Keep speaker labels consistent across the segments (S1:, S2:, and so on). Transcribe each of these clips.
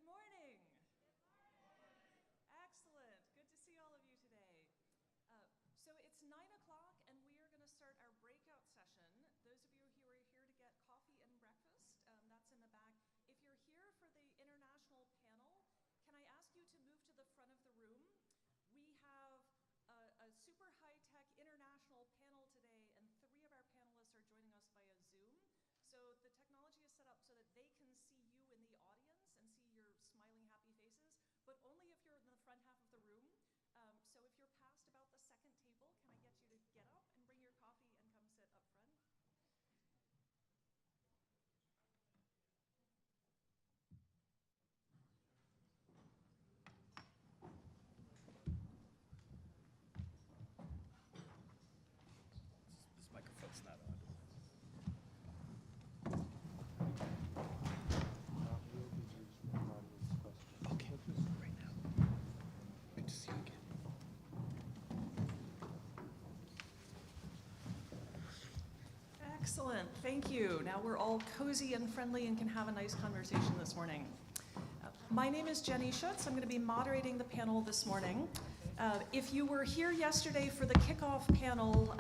S1: Good morning. Excellent. Good to see all of you today. So it's 9 o'clock and we are going to start our breakout session. Those of you who are here to get coffee and breakfast, that's in the back. If you're here for the international panel, can I ask you to move to the front of the room? We have a super high-tech international panel today, and 3 of our panelists are joining us via Zoom. So the technology is set up so that they can see you in the audience and see your smiling, happy faces, but only if you're in the front half of the room. So if you're past about the second table, can I get you to get up and bring your coffee and come sit up front?
S2: This microphone's not on. Okay, right now. Good to see you again.
S1: Excellent, thank you. Now we're all cozy and friendly and can have a nice conversation this morning. My name is Jenny Schutz. I'm going to be moderating the panel this morning. If you were here yesterday for the kickoff panel,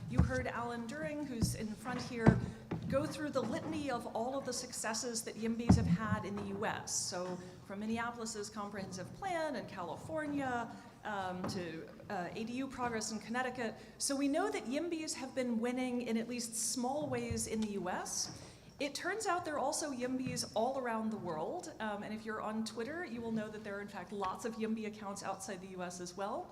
S1: you heard Alan During, who's in front here, go through the litany of all of the successes that YIMBYs have had in the US. So from Minneapolis's comprehensive plan in California to ADU progress in Connecticut. So we know that YIMBYs have been winning in at least small ways in the US. It turns out there are also YIMBYs all around the world, and if you're on Twitter, you will know that there are in fact lots of YIMBY accounts outside the US as well.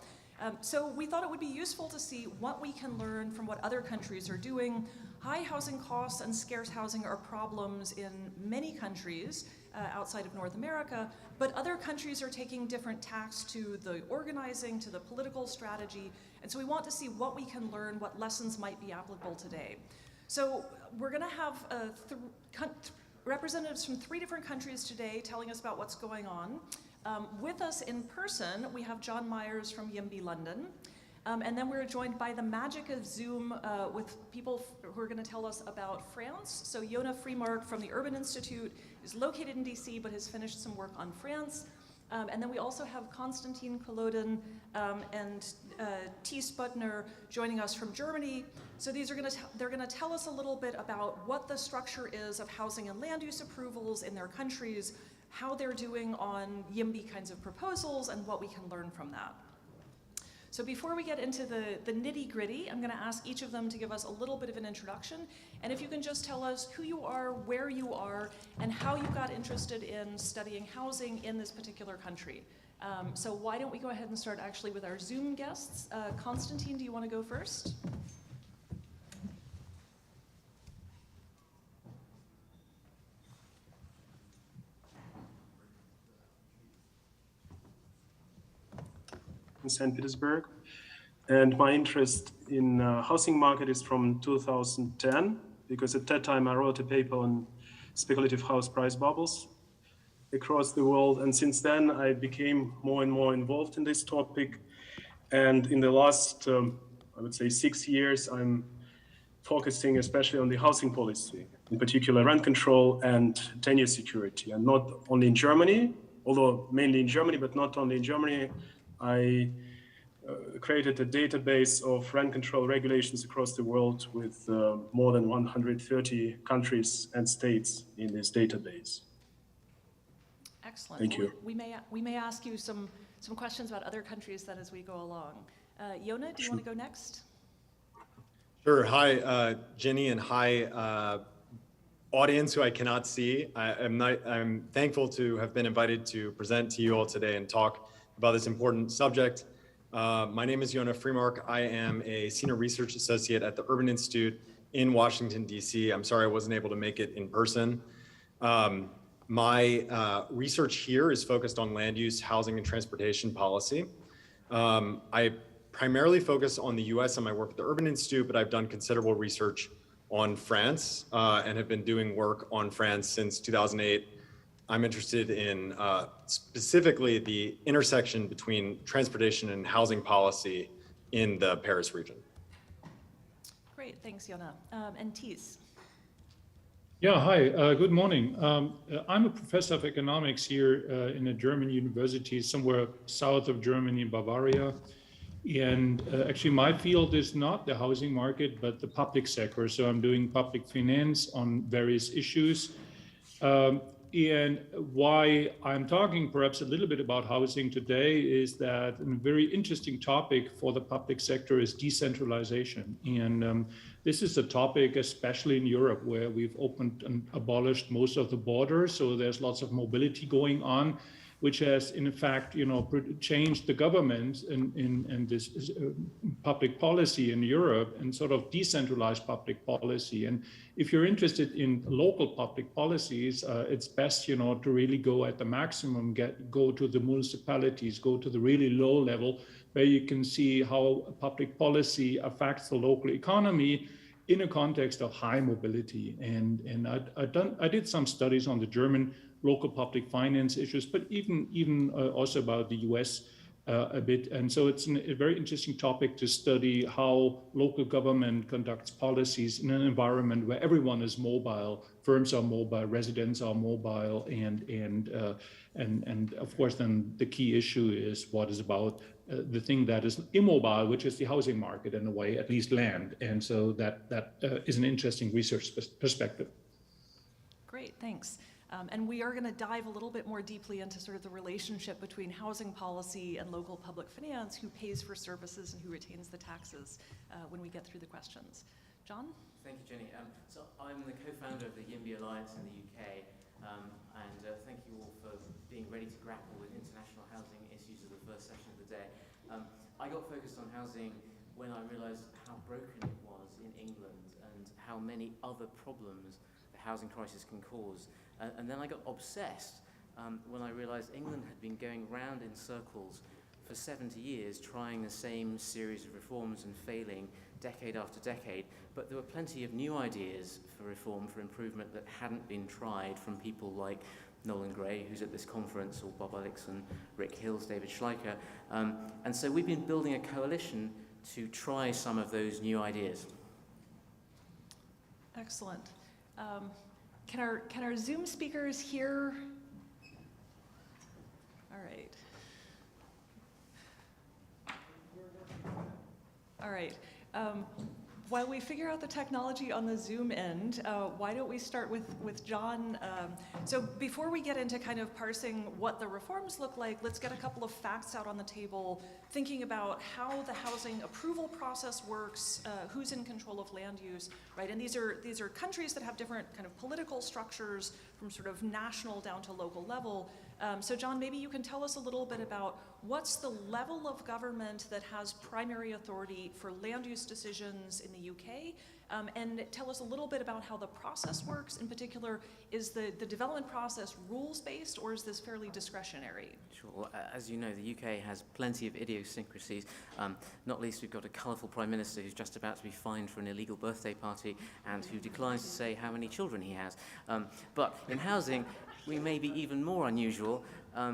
S1: So we thought it would be useful to see what we can learn from what other countries are doing. High housing costs and scarce housing are problems in many countries outside of North America, but other countries are taking different tacks to the organizing, to the political strategy, and so we want to see what we can learn, what lessons might be applicable today. So we're going to have representatives from 3 different countries today telling us about what's going on. With us in person, we have John Myers from YIMBY London. And then we're joined by the magic of Zoom with people who are going to tell us about France. So Yona Freemark from the Urban Institute is located in DC, but has finished some work on France. And then we also have Konstantin Kolodin and Thies Butner joining us from Germany. So they're going to tell us a little bit about what the structure is of housing and land use approvals in their countries, how they're doing on YIMBY kinds of proposals, and what we can learn from that. So before we get into the nitty-gritty, I'm going to ask each of them to give us a little bit of an introduction. And if you can just tell us who you are, where you are, and how you got interested in studying housing in this particular country. So why don't we go ahead and start actually with our Zoom guests. Konstantin, do you want to go first?
S3: In St. Petersburg, and my interest in housing market is from 2010, because at that time I wrote a paper on speculative house price bubbles across the world, and since then I became more and more involved in this topic. And in the last, I would say 6 years, I'm focusing especially on the housing policy, in particular rent control and tenure security, and not only in Germany, although mainly in Germany, but not only in Germany. I created a database of rent control regulations across the world with more than 130 countries and states in this database.
S1: Excellent.
S3: Thank you.
S1: We may ask you some questions about other countries that as we go along. Yona, do you want to go next?
S4: Sure. Hi, Jenny, and hi, audience who I cannot see. I'm thankful to have been invited to present to you all today and talk about this important subject. My name is Yona Freemark. I am a senior research associate at the Urban Institute in Washington, D.C. I'm sorry I wasn't able to make it in person. My research here is focused on land use, housing, and transportation policy. I primarily focus on the US in my work at the Urban Institute, but I've done considerable research on France and have been doing work on France since 2008. I'm interested in specifically the intersection between transportation and housing policy in the Paris region.
S1: Great, thanks, Yona. And Thies.
S5: Yeah, hi, good morning. I'm a professor of economics here in a German university somewhere south of Germany, Bavaria. And actually, my field is not the housing market, but the public sector. So I'm doing public finance on various issues. Um, and why I'm talking perhaps a little bit about housing today is that a very interesting topic for the public sector is decentralization. And this is a topic, especially in Europe, where we've opened and abolished most of the borders. So there's lots of mobility going on, which has, in fact, changed the government in this public policy in Europe and sort of decentralized public policy. And if you're interested in local public policies, it's best, to really go at the maximum, go to the municipalities, go to the really low level, where you can see how public policy affects the local economy in a context of high mobility. And I did some studies on the German local public finance issues, but even also about the US a bit. And so it's a very interesting topic to study how local government conducts policies in an environment where everyone is mobile, firms are mobile, residents are mobile, and of course then the key issue is what is about the thing that is immobile, which is the housing market in a way, at least land. And so that is an interesting research perspective.
S1: Great, thanks. And we are going to dive a little bit more deeply into sort of the relationship between housing policy and local public finance, who pays for services and who retains the taxes when we get through the questions. John?
S6: Thank you, Jenny. So I'm the co-founder of the YIMBY Alliance in the UK, and thank you all for being ready to grapple with international housing issues as the first session of the day. I got focused on housing when I realised how broken it was in England and how many other problems the housing crisis can cause. And then I got obsessed when I realized England had been going round in circles for 70 years, trying the same series of reforms and failing decade after decade. But there were plenty of new ideas for reform, for improvement that hadn't been tried from people like Nolan Gray, who's at this conference, or Bob Ellickson, Rick Hills, David Schleicher. And so we've been building a coalition to try some of those new ideas.
S1: Excellent. Can our Zoom speakers hear? All right. All right. While we figure out the technology on the Zoom end, why don't we start with John? So before we get into kind of parsing what the reforms look like, let's get a couple of facts out on the table, thinking about how the housing approval process works, who's in control of land use, right? And these are countries that have different kind of political structures from sort of national down to local level. So John, maybe you can tell us a little bit about what's the level of government that has primary authority for land use decisions in the UK, and tell us a little bit about how the process works. In particular, is the development process rules-based, or is this fairly discretionary?
S6: Sure. Well, as you know, the UK has plenty of idiosyncrasies. Not least, we've got a colourful Prime Minister who's just about to be fined for an illegal birthday party and who declines to say how many children he has. But in housing, we may be even more unusual.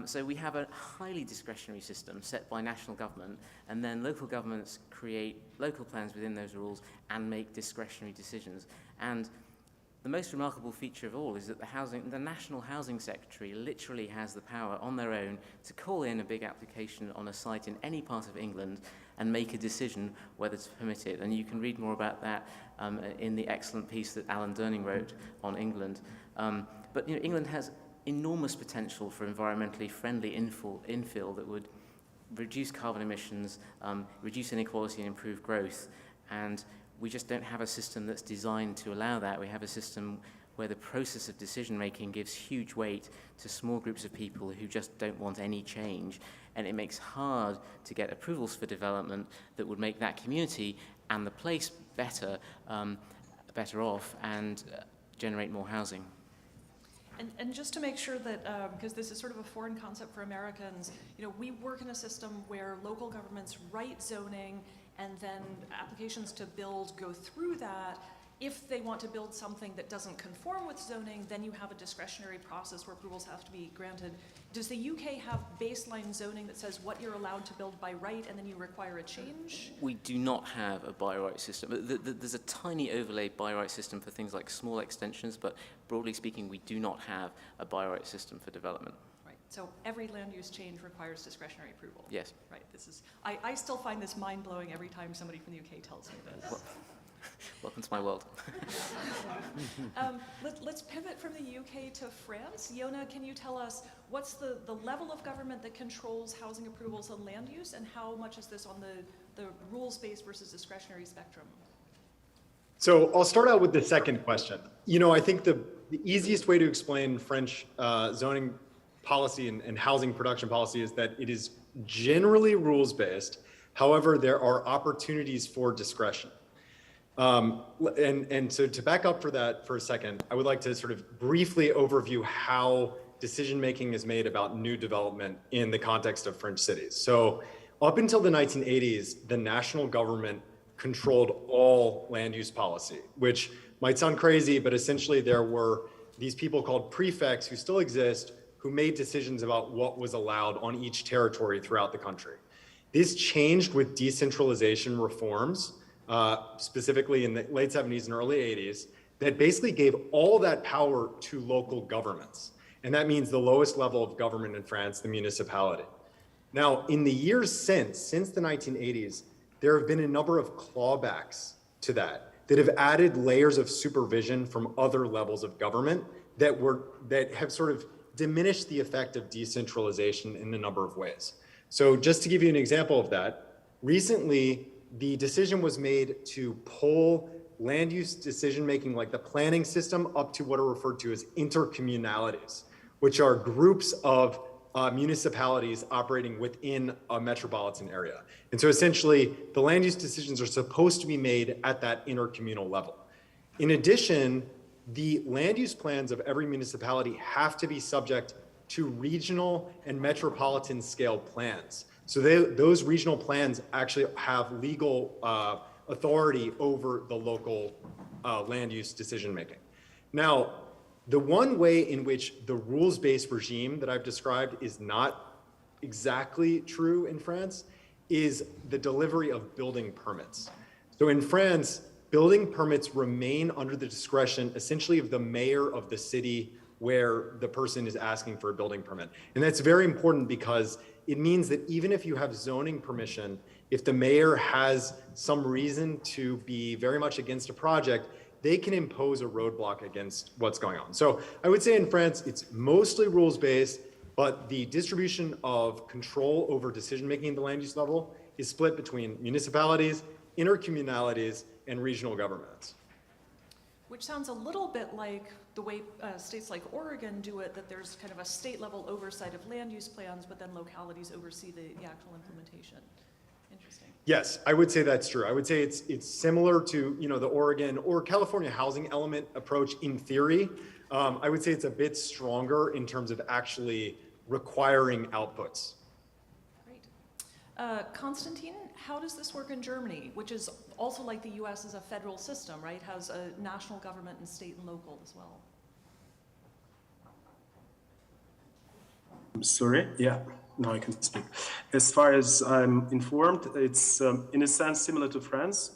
S6: So we have a highly discretionary system set by national government, and then local governments create local plans within those rules and make discretionary decisions. And the most remarkable feature of all is that the National Housing Secretary literally has the power on their own to call in a big application on a site in any part of England and make a decision whether to permit it. And you can read more about that in the excellent piece that Alan Durning wrote on England. But England has enormous potential for environmentally friendly infill that would reduce carbon emissions, reduce inequality and improve growth. And we just don't have a system that's designed to allow that. We have a system where the process of decision-making gives huge weight to small groups of people who just don't want any change. And it makes hard to get approvals for development that would make that community and the place better off and generate more housing.
S1: And just to make sure that, because this is sort of a foreign concept for Americans, we work in a system where local governments write zoning and then applications to build go through that. If they want to build something that doesn't conform with zoning, then you have a discretionary process where approvals have to be granted. Does the UK have baseline zoning that says what you're allowed to build by right and then you require a change?
S6: We do not have a by right system. There's a tiny overlay by right system for things like small extensions, but broadly speaking, we do not have a by right system for development.
S1: Right. So every land use change requires discretionary approval.
S6: Yes.
S1: Right. This is. I still find this mind blowing every time somebody from the UK tells me this.
S6: Well, welcome to my world.
S1: Let's pivot from the UK to France. Yona, can you tell us what's the level of government that controls housing approvals and land use, and how much is this on the rules-based versus discretionary spectrum?
S4: So I'll start out with the second question. You know, I think the easiest way to explain French zoning policy and housing production policy is that it is generally rules-based. However, there are opportunities for discretion. And so to back up for that for a second, I would like to sort of briefly overview how decision-making is made about new development in the context of French cities. So up until the 1980s, the national government controlled all land use policy, which might sound crazy, but essentially there were these people called prefects who still exist, who made decisions about what was allowed on each territory throughout the country. This changed with decentralization reforms, specifically in the late 70s and early 80s, that basically gave all that power to local governments. And that means the lowest level of government in France, the municipality. Now, in the years since the 1980s, there have been a number of clawbacks to that have added layers of supervision from other levels of government that have sort of diminished the effect of decentralization in a number of ways. So just to give you an example of that, recently, the decision was made to pull land use decision-making, like the planning system, up to what are referred to as intercommunalities, which are groups of municipalities operating within a metropolitan area. And so essentially, the land use decisions are supposed to be made at that intercommunal level. In addition, the land use plans of every municipality have to be subject to regional and metropolitan scale plans. So those regional plans actually have legal authority over the local land use decision making. Now, the one way in which the rules-based regime that I've described is not exactly true in France is the delivery of building permits. So in France, building permits remain under the discretion essentially of the mayor of the city where the person is asking for a building permit. And that's very important because it means that even if you have zoning permission, if the mayor has some reason to be very much against a project, they can impose a roadblock against what's going on. So I would say in France, it's mostly rules-based, but the distribution of control over decision-making at the land use level is split between municipalities, intercommunalities, and regional governments.
S1: Which sounds a little bit like the way states like Oregon do it, that there's kind of a state-level oversight of land use plans, but then localities oversee the actual implementation. Interesting.
S4: Yes, I would say that's true. I would say it's similar to the Oregon or California housing element approach in theory. I would say it's a bit stronger in terms of actually requiring outputs.
S1: Great. Konstantin, how does this work in Germany, which is also like the US as a federal system, right? Has a national government and state and local as well.
S3: I'm sorry, yeah, now I can speak. As far as I'm informed, it's in a sense similar to France.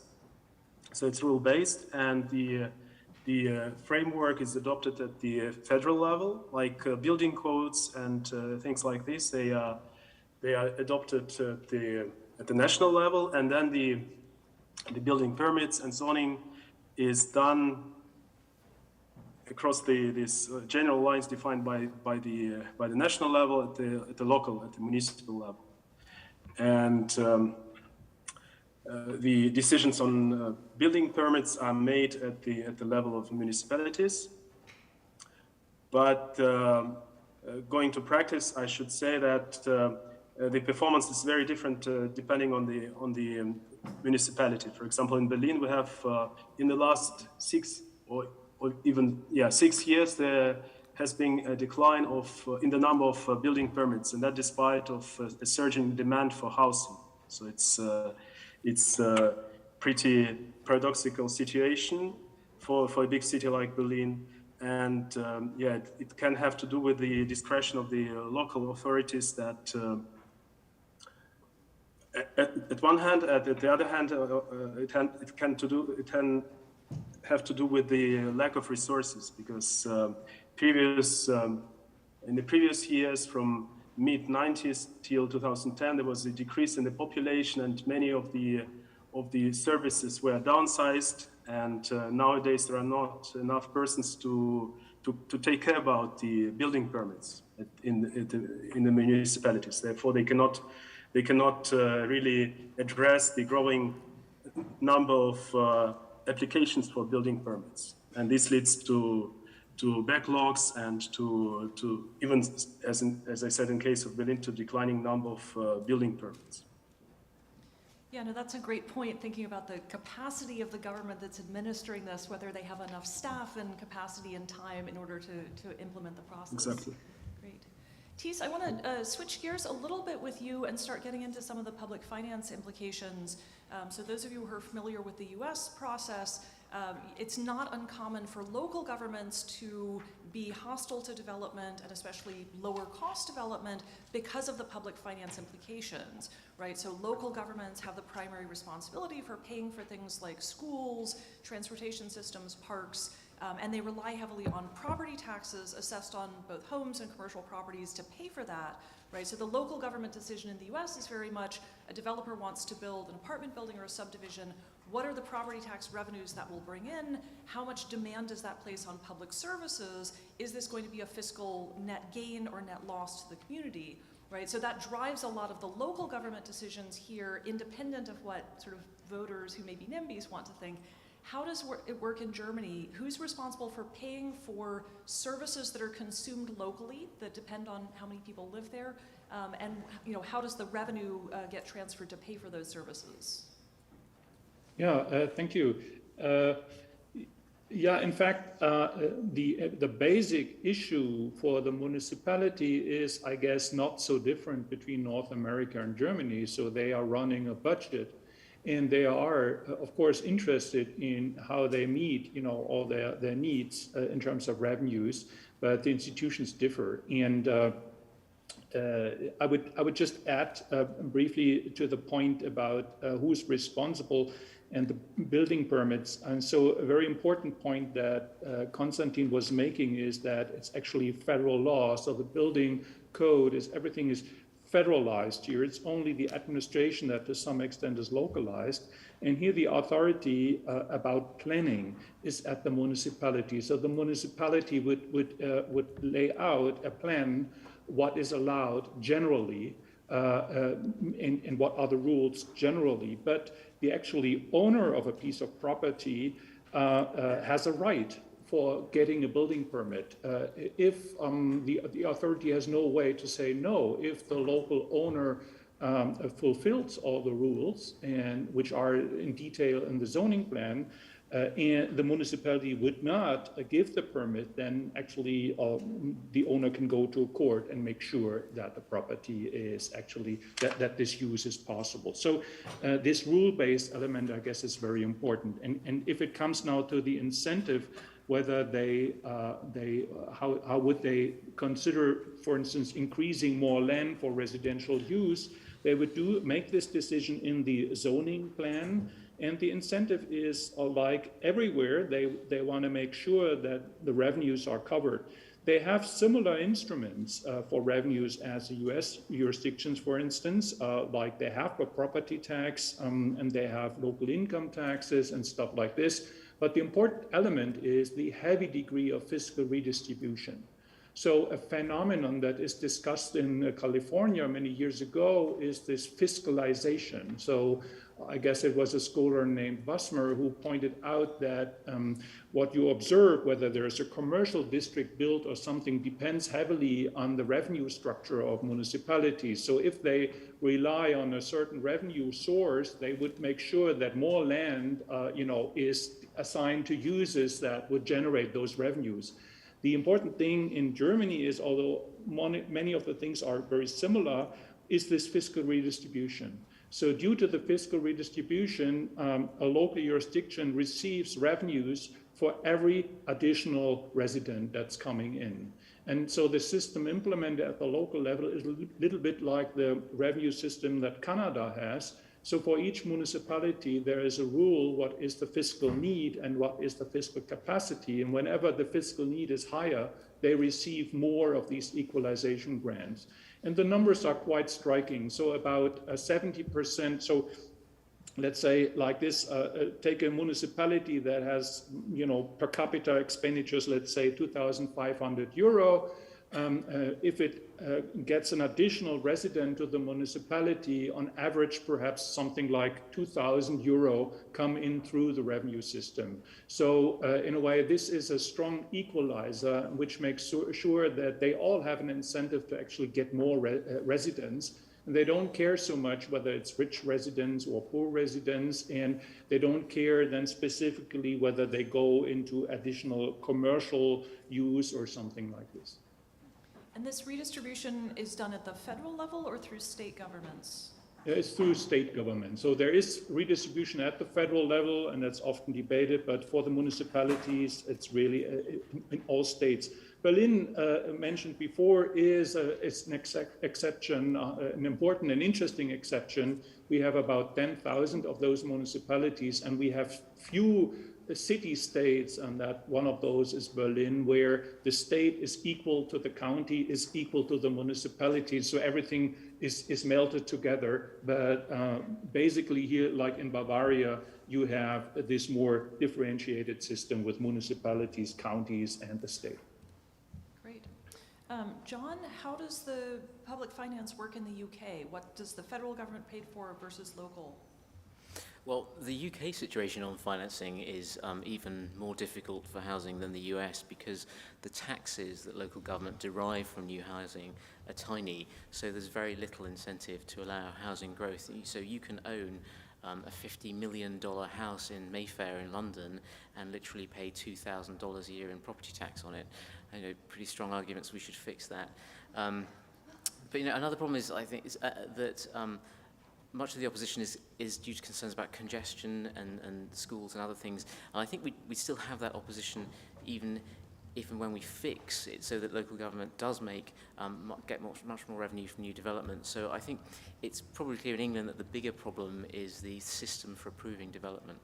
S3: So it's rule-based, and the framework is adopted at the federal level, like building codes and things like this. They are adopted at the national level, and then the building permits and zoning is done across these general lines defined by the national level, at the local, at the municipal level, and the decisions on building permits are made at the level of municipalities. But going to practice, I should say that the performance is very different depending on the municipality. For example, in Berlin, we have in the last 6 years, there has been a decline in the number of building permits, and that despite of a surging demand for housing. So it's a pretty paradoxical situation. for a big city like Berlin. And yeah, it can have to do with the discretion of the local authorities that at one hand, at the other hand, it can have to do with the lack of resources, because in the previous years, from mid-90s till 2010, there was a decrease in the population, and many of the services were downsized. And nowadays, there are not enough persons to take care about the building permits in the municipalities. Therefore, they cannot really address the growing number of applications for building permits, and this leads to backlogs and to even, as I said, in case of Berlin, to declining number of building permits.
S1: Yeah, no, that's a great point, thinking about the capacity of the government that's administering this, whether they have enough staff and capacity and time in order to implement the process.
S3: Exactly.
S1: Great. Thies, I want to switch gears a little bit with you and start getting into some of the public finance implications. So those of you who are familiar with the US process, it's not uncommon for local governments to be hostile to development, and especially lower cost development, because of the public finance implications, right? So local governments have the primary responsibility for paying for things like schools, transportation systems, parks, and they rely heavily on property taxes assessed on both homes and commercial properties to pay for that, right? So the local government decision in the US is very much a developer wants to build an apartment building or a subdivision. What are the property tax revenues that will bring in? How much demand does that place on public services? Is this going to be a fiscal net gain or net loss to the community, right? So that drives a lot of the local government decisions here, independent of what sort of voters who may be NIMBYs want to think. How does it work in Germany? Who's responsible for paying for services that are consumed locally that depend on how many people live there? And how does the revenue get transferred to pay for those services?
S5: Yeah, thank you. Yeah, in fact, the basic issue for the municipality is, I guess, not so different between North America and Germany. So they are running a budget, and they are, of course, interested in how they meet, all their needs in terms of revenues. But the institutions differ, and I would just add briefly to the point about who's responsible and the building permits. And so a very important point that Konstantin was making is that it's actually federal law. So the building code everything is federalized here. It's only the administration that to some extent is localized. And here the authority about planning is at the municipality. So the municipality would lay out a plan, what is allowed generally, and what are the rules generally. But the actually owner of a piece of property has a right for getting a building permit. If the authority has no way to say no, if the local owner fulfills all the rules, and which are in detail in the zoning plan, and the municipality would not give the permit, then actually the owner can go to a court and make sure that the property is actually, that this use is possible. So this rule-based element, I guess, is very important. And if it comes now to the incentive, whether how would they consider, for instance, increasing more land for residential use, they would make this decision in the zoning plan. And the incentive is like everywhere, they want to make sure that the revenues are covered. They have similar instruments for revenues as the US jurisdictions, for instance, like they have a property tax and they have local income taxes and stuff like this. But the important element is the heavy degree of fiscal redistribution. So a phenomenon that is discussed in California many years ago is this fiscalization. So I guess it was a scholar named Bussmer who pointed out that what you observe, whether there's a commercial district built or something, depends heavily on the revenue structure of municipalities. So if they rely on a certain revenue source, they would make sure that more land, is assigned to uses that would generate those revenues. The important thing in Germany is, although many of the things are very similar, is this fiscal redistribution. So due to the fiscal redistribution, a local jurisdiction receives revenues for every additional resident that's coming in. And so the system implemented at the local level is a little bit like the revenue system that Canada has. So for each municipality, there is a rule, what is the fiscal need and what is the fiscal capacity. And whenever the fiscal need is higher, they receive more of these equalization grants. And the numbers are quite striking. So about 70%, so let's say like this, take a municipality that has, per capita expenditures, let's say 2,500 euro. If it gets an additional resident to the municipality, on average, perhaps something like 2,000 euro come in through the revenue system. So in a way, this is a strong equalizer, which makes sure that they all have an incentive to actually get more residents. And they don't care so much whether it's rich residents or poor residents, and they don't care then specifically whether they go into additional commercial use or something like this.
S1: And this redistribution is done at the federal level or through state governments?
S5: It's through state government. So there is redistribution at the federal level, and that's often debated, but for the municipalities, it's really in all states. Berlin, mentioned before, is an exception, an important and interesting exception. We have about 10,000 of those municipalities, and we have few city-states, and that one of those is Berlin, where the state is equal to the county, is equal to the municipality, so everything is melted together. But basically here, like in Bavaria, you have this more differentiated system with municipalities, counties, and the state.
S1: Great. John, how does the public finance work in the UK? What does the federal government pay for versus local?
S6: Well, the UK situation on financing is even more difficult for housing than the US because the taxes that local government derive from new housing are tiny, so there's very little incentive to allow housing growth. So you can own a $50 million house in Mayfair in London and literally pay $2,000 a year in property tax on it. I know pretty strong arguments we should fix that. But another problem is, I think, is that much of the opposition is due to concerns about congestion and schools and other things. And I think we still have that opposition even if and when we fix it so that local government does get much more revenue from new development. So I think it's probably clear in England that the bigger problem is the system for approving development.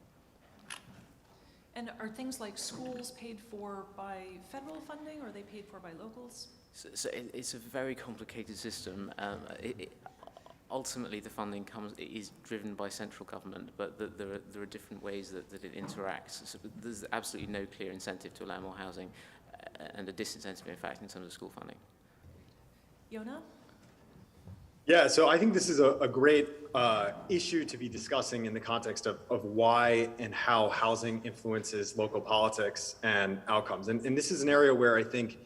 S1: And are things like schools paid for by federal funding, or are they paid for by locals?
S6: So it's a very complicated system. Ultimately, the funding is driven by central government, but there are different ways that it interacts. So there's absolutely no clear incentive to allow more housing, and a disincentive, in fact, in terms of school funding.
S1: Yona?
S4: Yeah, so I think this is a great issue to be discussing in the context of why and how housing influences local politics and outcomes. And this is an area where I think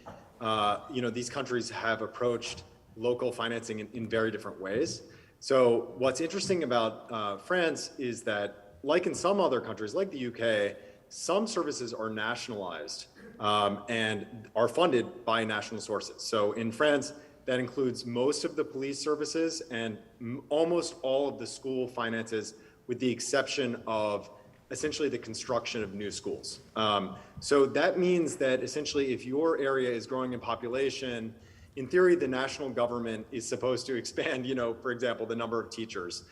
S4: these countries have approached local financing in very different ways. So what's interesting about France is that, like in some other countries, like the UK, some services are nationalized and are funded by national sources. So in France, that includes most of the police services and almost all of the school finances, with the exception of essentially the construction of new schools. So that means that essentially if your area is growing in population, in theory, the national government is supposed to expand, for example, the number of teachers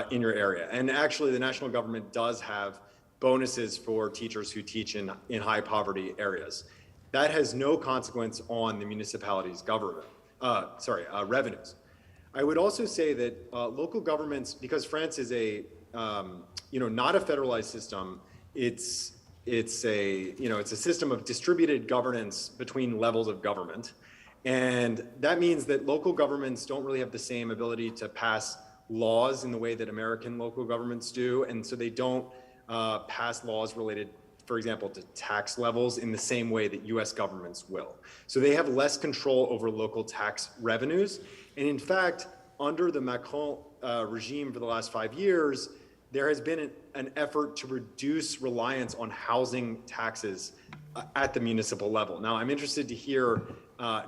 S4: in your area. And actually, the national government does have bonuses for teachers who teach in high poverty areas. That has no consequence on the municipality's revenues. I would also say that local governments, because France is not a federalized system, it's a system of distributed governance between levels of government. And that means that local governments don't really have the same ability to pass laws in the way that American local governments do. And so they don't pass laws related, for example, to tax levels in the same way that US governments will. So they have less control over local tax revenues. And in fact, under the Macron regime for the last 5 years, there has been an effort to reduce reliance on housing taxes at the municipal level. Now, I'm interested to hear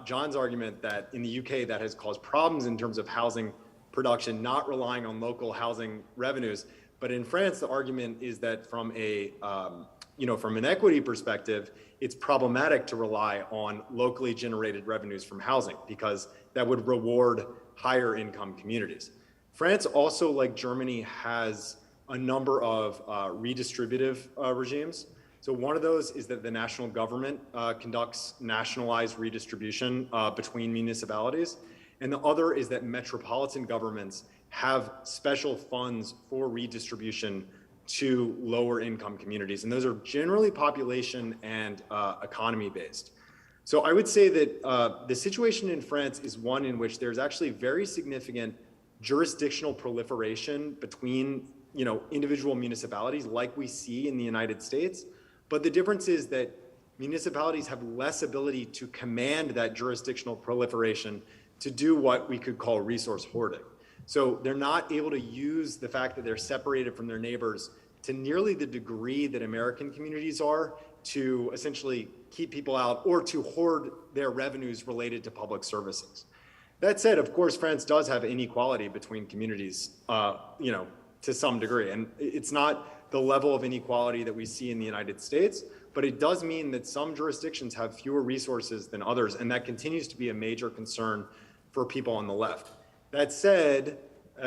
S4: John's argument that in the UK that has caused problems in terms of housing production, not relying on local housing revenues. But in France, the argument is that from from an equity perspective, it's problematic to rely on locally generated revenues from housing because that would reward higher income communities. France also, like Germany, has a number of redistributive regimes. So one of those is that the national government conducts nationalized redistribution between municipalities. And the other is that metropolitan governments have special funds for redistribution to lower income communities. And those are generally population and economy based. So I would say that the situation in France is one in which there's actually very significant jurisdictional proliferation between individual municipalities like we see in the United States. But the difference is that municipalities have less ability to command that jurisdictional proliferation to do what we could call resource hoarding. So they're not able to use the fact that they're separated from their neighbors to nearly the degree that American communities are to essentially keep people out or to hoard their revenues related to public services. That said, of course, France does have inequality between communities, to some degree. And it's not the level of inequality that we see in the United States, but it does mean that some jurisdictions have fewer resources than others, and that continues to be a major concern for people on the left. That said,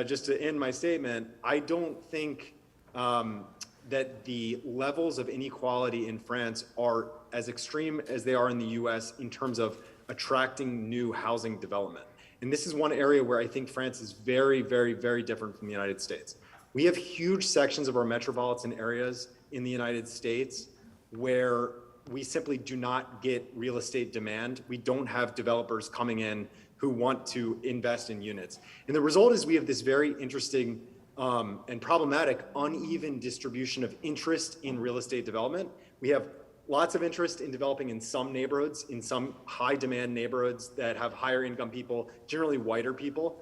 S4: just to end my statement, I don't think that the levels of inequality in France are as extreme as they are in the US in terms of attracting new housing development. And this is one area where I think France is very, very, very different from the United States. We have huge sections of our metropolitan areas in the United States where we simply do not get real estate demand. We don't have developers coming in who want to invest in units. And the result is we have this very interesting and problematic uneven distribution of interest in real estate development. We have lots of interest in developing in some neighborhoods, in some high demand neighborhoods that have higher income people, generally whiter people.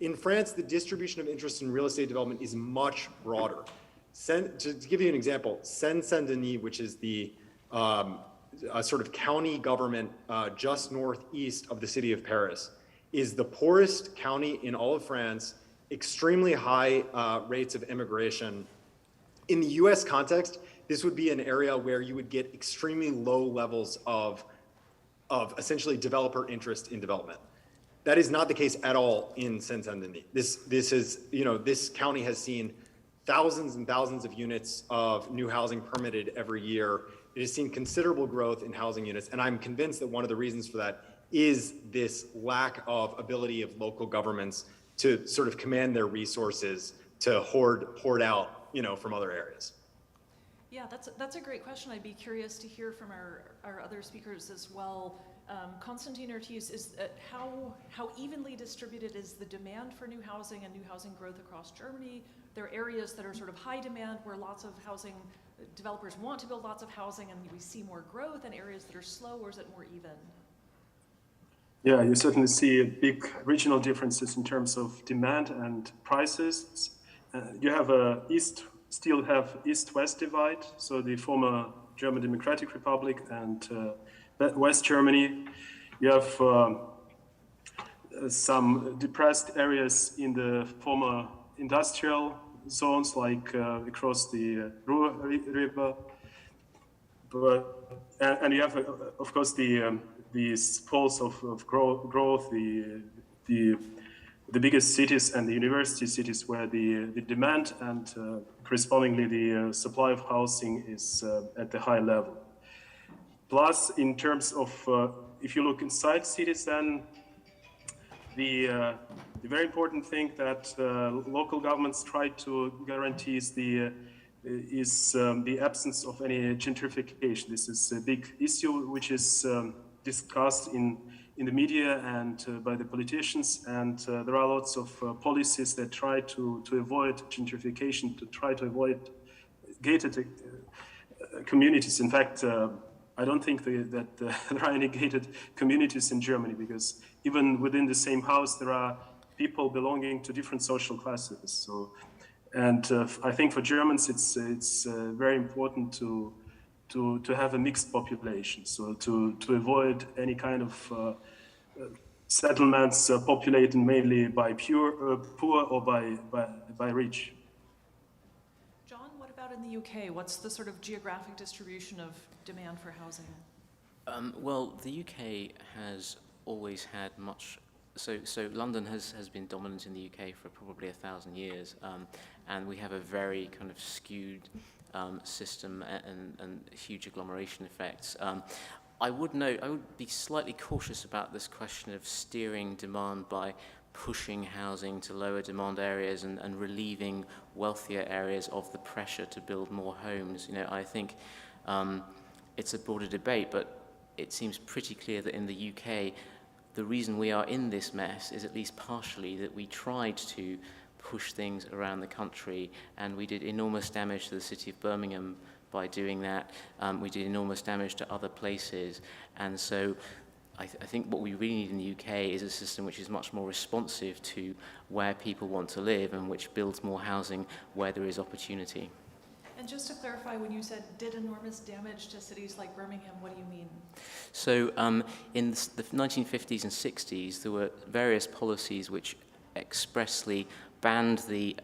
S4: In France, the distribution of interest in real estate development is much broader. To give you an example, Seine-Saint-Denis, which is the a sort of county government just northeast of the city of Paris, is the poorest county in all of France, extremely high rates of immigration. In the US context, this would be an area where you would get extremely low levels of essentially developer interest in development. That is not the case at all in Seine-Saint-Denis. This county has seen thousands and thousands of units of new housing permitted every year. It has seen considerable growth in housing units, and I'm convinced that one of the reasons for that is this lack of ability of local governments to sort of command their resources to hoard out, from other areas.
S1: Yeah, that's a great question. I'd be curious to hear from our other speakers as well. Constantine Ortiz, is how evenly distributed is the demand for new housing and new housing growth across Germany? There are areas that are sort of high demand where lots of housing developers want to build lots of housing and we see more growth, and areas that are slow, or is it more even?
S3: Yeah, you certainly see big regional differences in terms of demand and prices. You have still have East-West divide, so the former German Democratic Republic and West Germany. You have some depressed areas in the former industrial zones, like across the Ruhr River. And you have, of course, these poles of growth, the biggest cities and the university cities where the demand and correspondingly the supply of housing is at the high level. Plus, in terms of, if you look inside cities, then the very important thing that local governments try to guarantee is the absence of any gentrification. This is a big issue which is discussed in the media and by the politicians, and there are lots of policies that try to avoid gentrification, to try to avoid gated communities. In fact, I don't think that there are any gated communities in Germany, because even within the same house there are people belonging to different social classes. So, and I think for Germans it's very important to have a mixed population, so to avoid any kind of settlements populated mainly by poor or by rich.
S1: John, what about in the UK? What's the sort of geographic distribution of demand for housing?
S6: Well, the UK has always had much. So London has been dominant in the UK for probably 1,000 years, and we have a very kind of skewed system and huge agglomeration effects. I would be slightly cautious about this question of steering demand by pushing housing to lower demand areas and relieving wealthier areas of the pressure to build more homes. You know, I think it's a broader debate, but it seems pretty clear that in the UK, the reason we are in this mess is at least partially that we tried to push things around the country, and we did enormous damage to the city of Birmingham by doing that. We did enormous damage to other places, and so I think what we really need in the UK is a system which is much more responsive to where people want to live and which builds more housing where there is opportunity.
S1: And just to clarify, when you said did enormous damage to cities like Birmingham, what do you mean?
S6: So in the 1950s and 60s, there were various policies which expressly banned the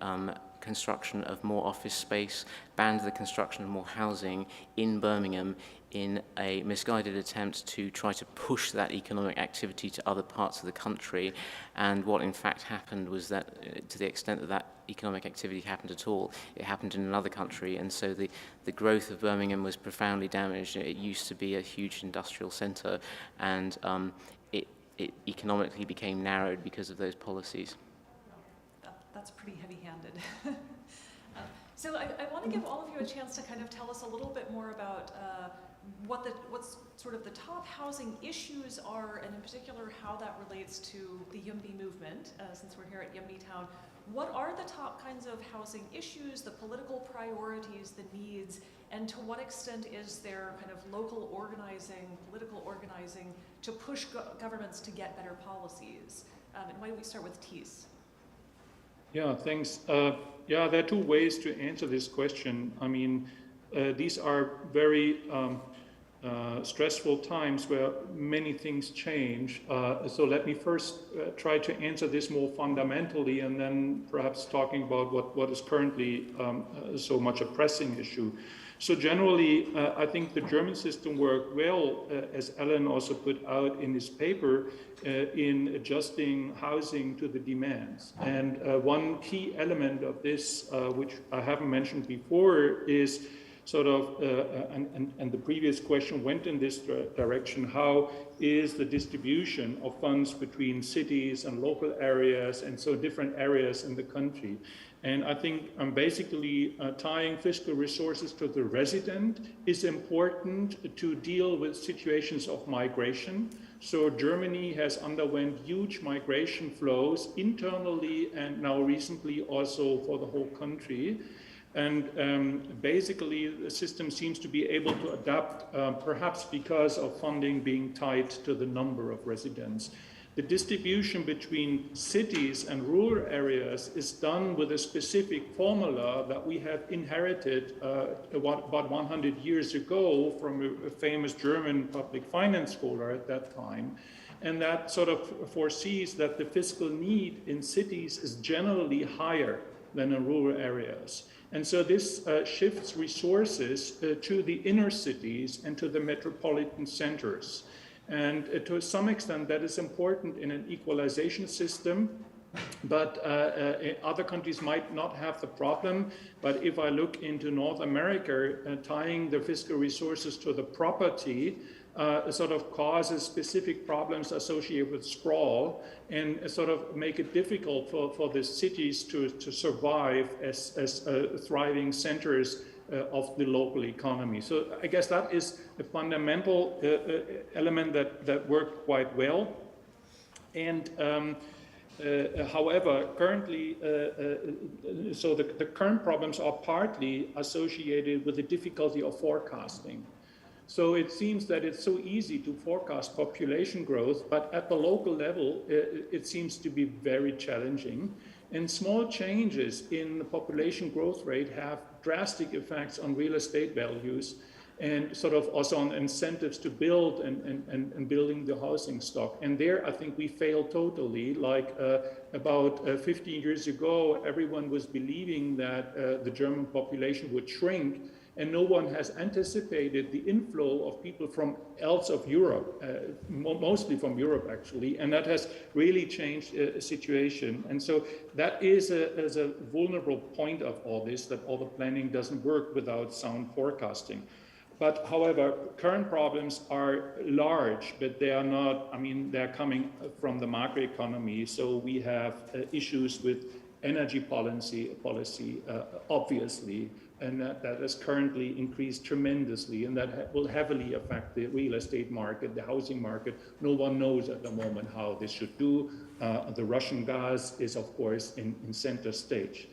S6: construction of more office space, banned the construction of more housing in Birmingham in a misguided attempt to try to push that economic activity to other parts of the country. And what in fact happened was that, to the extent that that economic activity happened at all, it happened in another country, and so the growth of Birmingham was profoundly damaged. It used to be a huge industrial centre, and it economically became narrowed because of those policies.
S1: That's pretty heavy-handed. So I want to give all of you a chance to kind of tell us a little bit more about what's sort of the top housing issues are, and in particular how that relates to the YIMBY movement, since we're here at YIMBY Town. What are the top kinds of housing issues, the political priorities, the needs, and to what extent is there kind of local organizing, political organizing to push governments to get better policies? And why don't we start with Thies?
S5: Yeah, thanks. Yeah, there are two ways to answer this question. I mean, these are very stressful times where many things change. So let me first try to answer this more fundamentally, and then perhaps talking about what is currently so much a pressing issue. So generally, I think the German system worked well, as Alan also put out in his paper, in adjusting housing to the demands. And one key element of this, which I haven't mentioned before, is sort of, and the previous question went in this direction, how is the distribution of funds between cities and local areas, and so different areas in the country. And I think basically tying fiscal resources to the resident is important to deal with situations of migration. So Germany has underwent huge migration flows internally and now recently also for the whole country. And basically the system seems to be able to adapt, perhaps because of funding being tied to the number of residents. The distribution between cities and rural areas is done with a specific formula that we have inherited about 100 years ago from a famous German public finance scholar at that time. And that sort of foresees that the fiscal need in cities is generally higher than in rural areas. And so this shifts resources to the inner cities and to the metropolitan centers. And to some extent, that is important in an equalization system, but other countries might not have the problem. But if I look into North America, tying the fiscal resources to the property sort of causes specific problems associated with sprawl and sort of make it difficult for the cities to survive as thriving centers of the local economy. So I guess that is a fundamental element that worked quite well. And however, currently, so the current problems are partly associated with the difficulty of forecasting. So it seems that it's so easy to forecast population growth, but at the local level, it seems to be very challenging. And small changes in the population growth rate have drastic effects on real estate values. and sort of also on incentives to build and building the housing stock. And there, I think we failed totally. Like about 15 years ago, everyone was believing that the German population would shrink, and no one has anticipated the inflow of people from else of Europe, mostly from Europe actually, and that has really changed the situation. And so that is a vulnerable point of all this, that all the planning doesn't work without sound forecasting. But however, current problems are large, but they are not, I mean, they're coming from the macroeconomy. So we have issues with energy policy, obviously, and that has currently increased tremendously, and that will heavily affect the real estate market, the housing market. No one knows at the moment how this should do. The Russian gas is, of course, in center stage.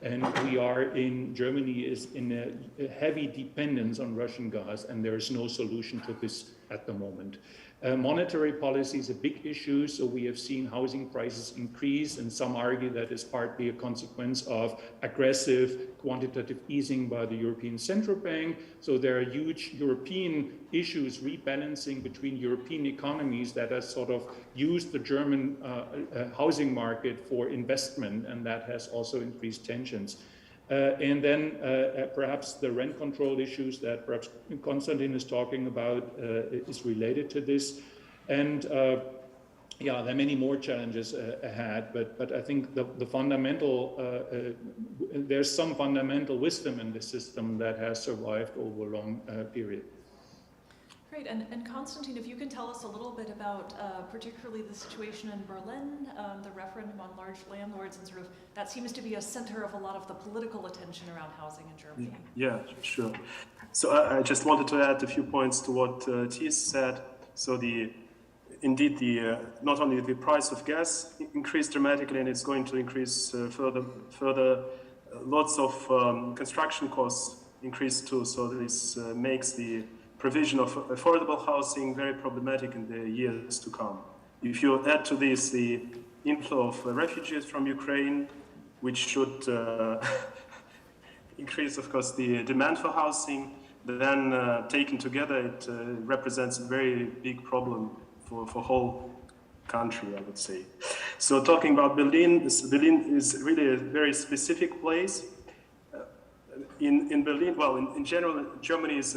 S5: And we are in, Germany is in a heavy dependence on Russian gas, and there is no solution to this at the moment. Monetary policy is a big issue, so we have seen housing prices increase, and some argue that is partly a consequence of aggressive quantitative easing by the European Central Bank. So there are huge European issues rebalancing between European economies that has sort of used the German housing market for investment, and that has also increased tensions. And then perhaps the rent control issues that perhaps Konstantin is talking about is related to this. And yeah, there are many more challenges ahead, but I think the fundamental, there's some fundamental wisdom in the system that has survived over a long period.
S1: Great, and Konstantin, if you can tell us a little bit about particularly the situation in Berlin, the referendum on large landlords, and sort of that seems to be a center of a lot of the political attention around housing in Germany.
S3: Yeah, sure. So I just wanted to add a few points to what Thies said. So indeed, not only the price of gas increased dramatically, and it's going to increase further. Lots of construction costs increase too. So this makes the provision of affordable housing very problematic in the years to come. If you add to this the inflow of refugees from Ukraine, which should increase, of course, the demand for housing, then taken together, it represents a very big problem for whole country, I would say. So talking about Berlin, Berlin is really a very specific place. In Berlin, well, in general, Germany is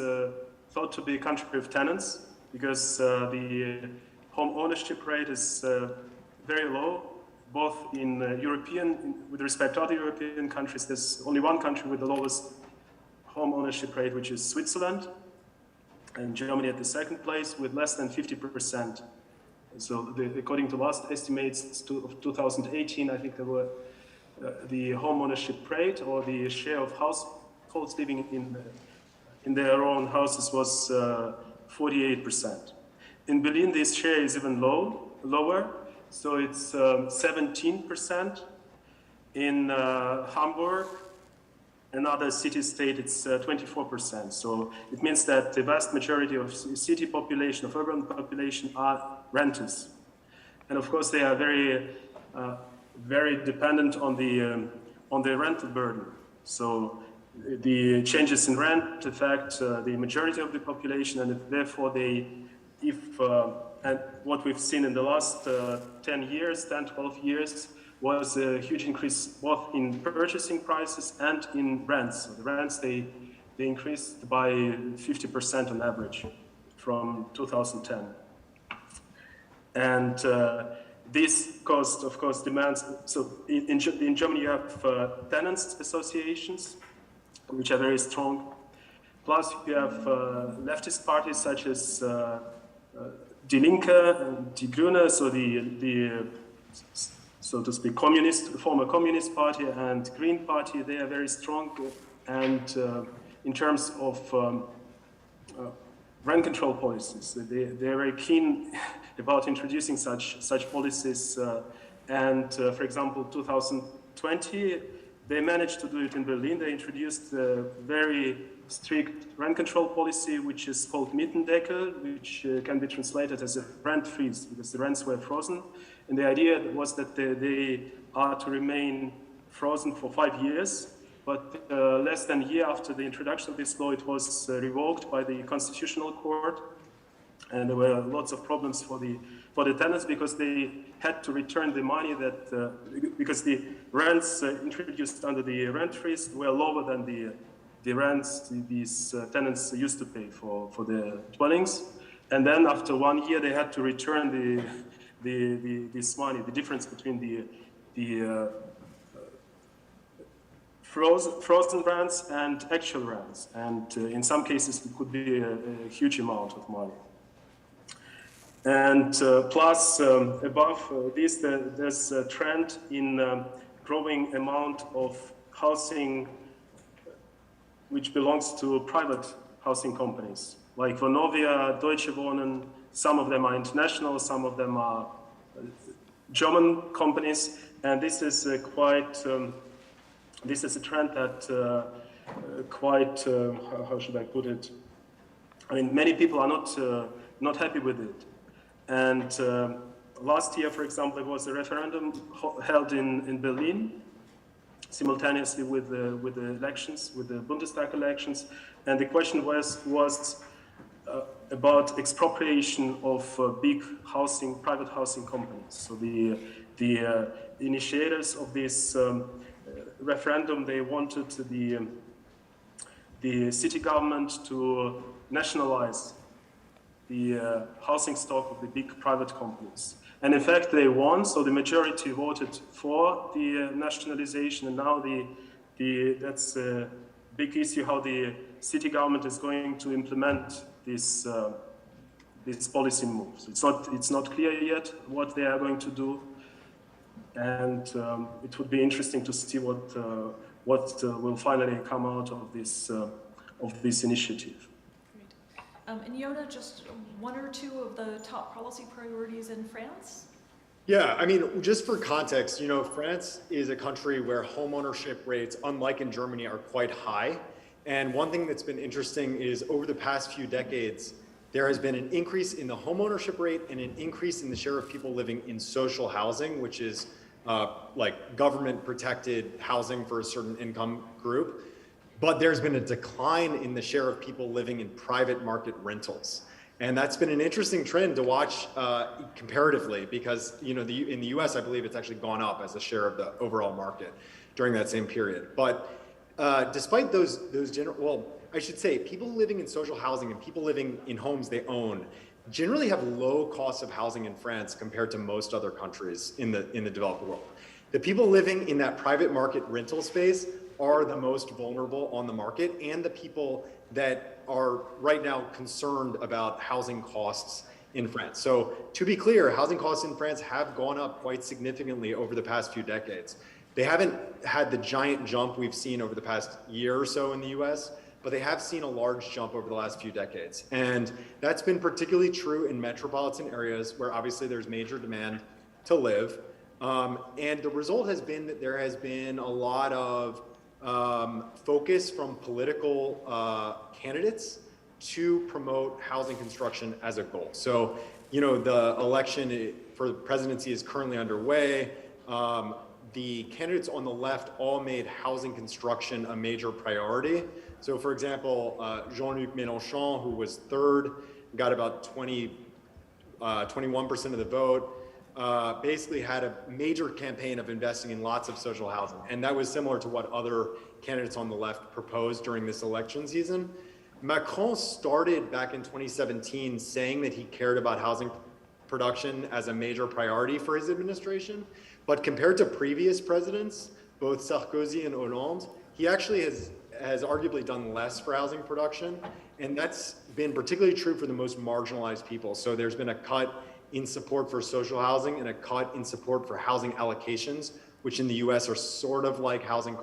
S3: thought to be a country of tenants because the home ownership rate is very low, both in with respect to other European countries. There's only one country with the lowest home ownership rate, which is Switzerland, and Germany at the second place with less than 50%. So according to last estimates of 2018, I think there were the home ownership rate or the share of households living in their own houses was 48%. In Berlin, this share is even lower, so it's 17%. In Hamburg, another city-state, it's 24%. So it means that the vast majority of city population, of urban population, are renters. And of course, they are very, very dependent on the rental burden. So the changes in rent affect the majority of the population, and therefore and what we've seen in the last 10 years, 10, 12 years, was a huge increase both in purchasing prices and in rents. So the rents, they increased by 50% on average from 2010. And this caused, of course, demands. So in Germany, you have tenants associations, which are very strong. Plus, you have leftist parties such as Die Linke and Die Grüne, so so to speak, former communist party and Green party. They are very strong, and in terms of rent control policies, they are very keen about introducing such policies. For example, 2020. They managed to do it in Berlin. They introduced a very strict rent control policy, which is called Mietendeckel, which can be translated as a rent freeze, because the rents were frozen. And the idea was that they are to remain frozen for 5 years. but less than a year after the introduction of this law, it was revoked by the Constitutional Court. And there were lots of problems for the tenants because they had to return the money that, because the rents introduced under the rent freeze were lower than the rents these tenants used to pay for their dwellings. And then after 1 year, they had to return this money, the difference between the frozen rents and actual rents. And in some cases, it could be a huge amount of money. And plus, above this, there's a trend in growing amount of housing which belongs to private housing companies, like Vonovia, Deutsche Wohnen. Some of them are international, some of them are German companies, and this is this is a trend that how should I put it? I mean, many people are not happy with it. And last year, for example, there was a referendum held in Berlin, simultaneously with the elections, with the Bundestag elections, and the question was about expropriation of big private housing companies. So the initiators of this referendum, they wanted the city government to nationalize the housing stock of the big private companies. And in fact, they won, so the majority voted for the nationalization, and now that's a big issue how the city government is going to implement this policy moves. It's not clear yet what they are going to do, and it would be interesting to see what will finally come out of this initiative.
S1: And Yona, just one or two of the top policy priorities in France?
S4: Yeah, I mean, just for context, France is a country where homeownership rates, unlike in Germany, are quite high. And one thing that's been interesting is over the past few decades, there has been an increase in the homeownership rate and an increase in the share of people living in social housing, which is like government protected housing for a certain income group. But there's been a decline in the share of people living in private market rentals. And that's been an interesting trend to watch comparatively because, in the US, I believe it's actually gone up as a share of the overall market during that same period. But despite those I should say people living in social housing and people living in homes they own generally have low costs of housing in France compared to most other countries in the developed world. The people living in that private market rental space are the most vulnerable on the market and the people that are right now concerned about housing costs in France. So to be clear, housing costs in France have gone up quite significantly over the past few decades. They haven't had the giant jump we've seen over the past year or so in the US, but they have seen a large jump over the last few decades. And that's been particularly true in metropolitan areas where obviously there's major demand to live. And the result has been that there has been a lot of focus from political candidates to promote housing construction as a goal. So, the election for the presidency is currently underway. The candidates on the left all made housing construction a major priority. So, for example, Jean-Luc Mélenchon, who was third, got about 21% of the vote. Basically had a major campaign of investing in lots of social housing. And that was similar to what other candidates on the left proposed during this election season. Macron started back in 2017 saying that he cared about housing production as a major priority for his administration. But compared to previous presidents, both Sarkozy and Hollande, he actually has arguably done less for housing production. And that's been particularly true for the most marginalized people. So there's been a cut in support for social housing and a cut in support for housing allocations, which in the US are sort of like housing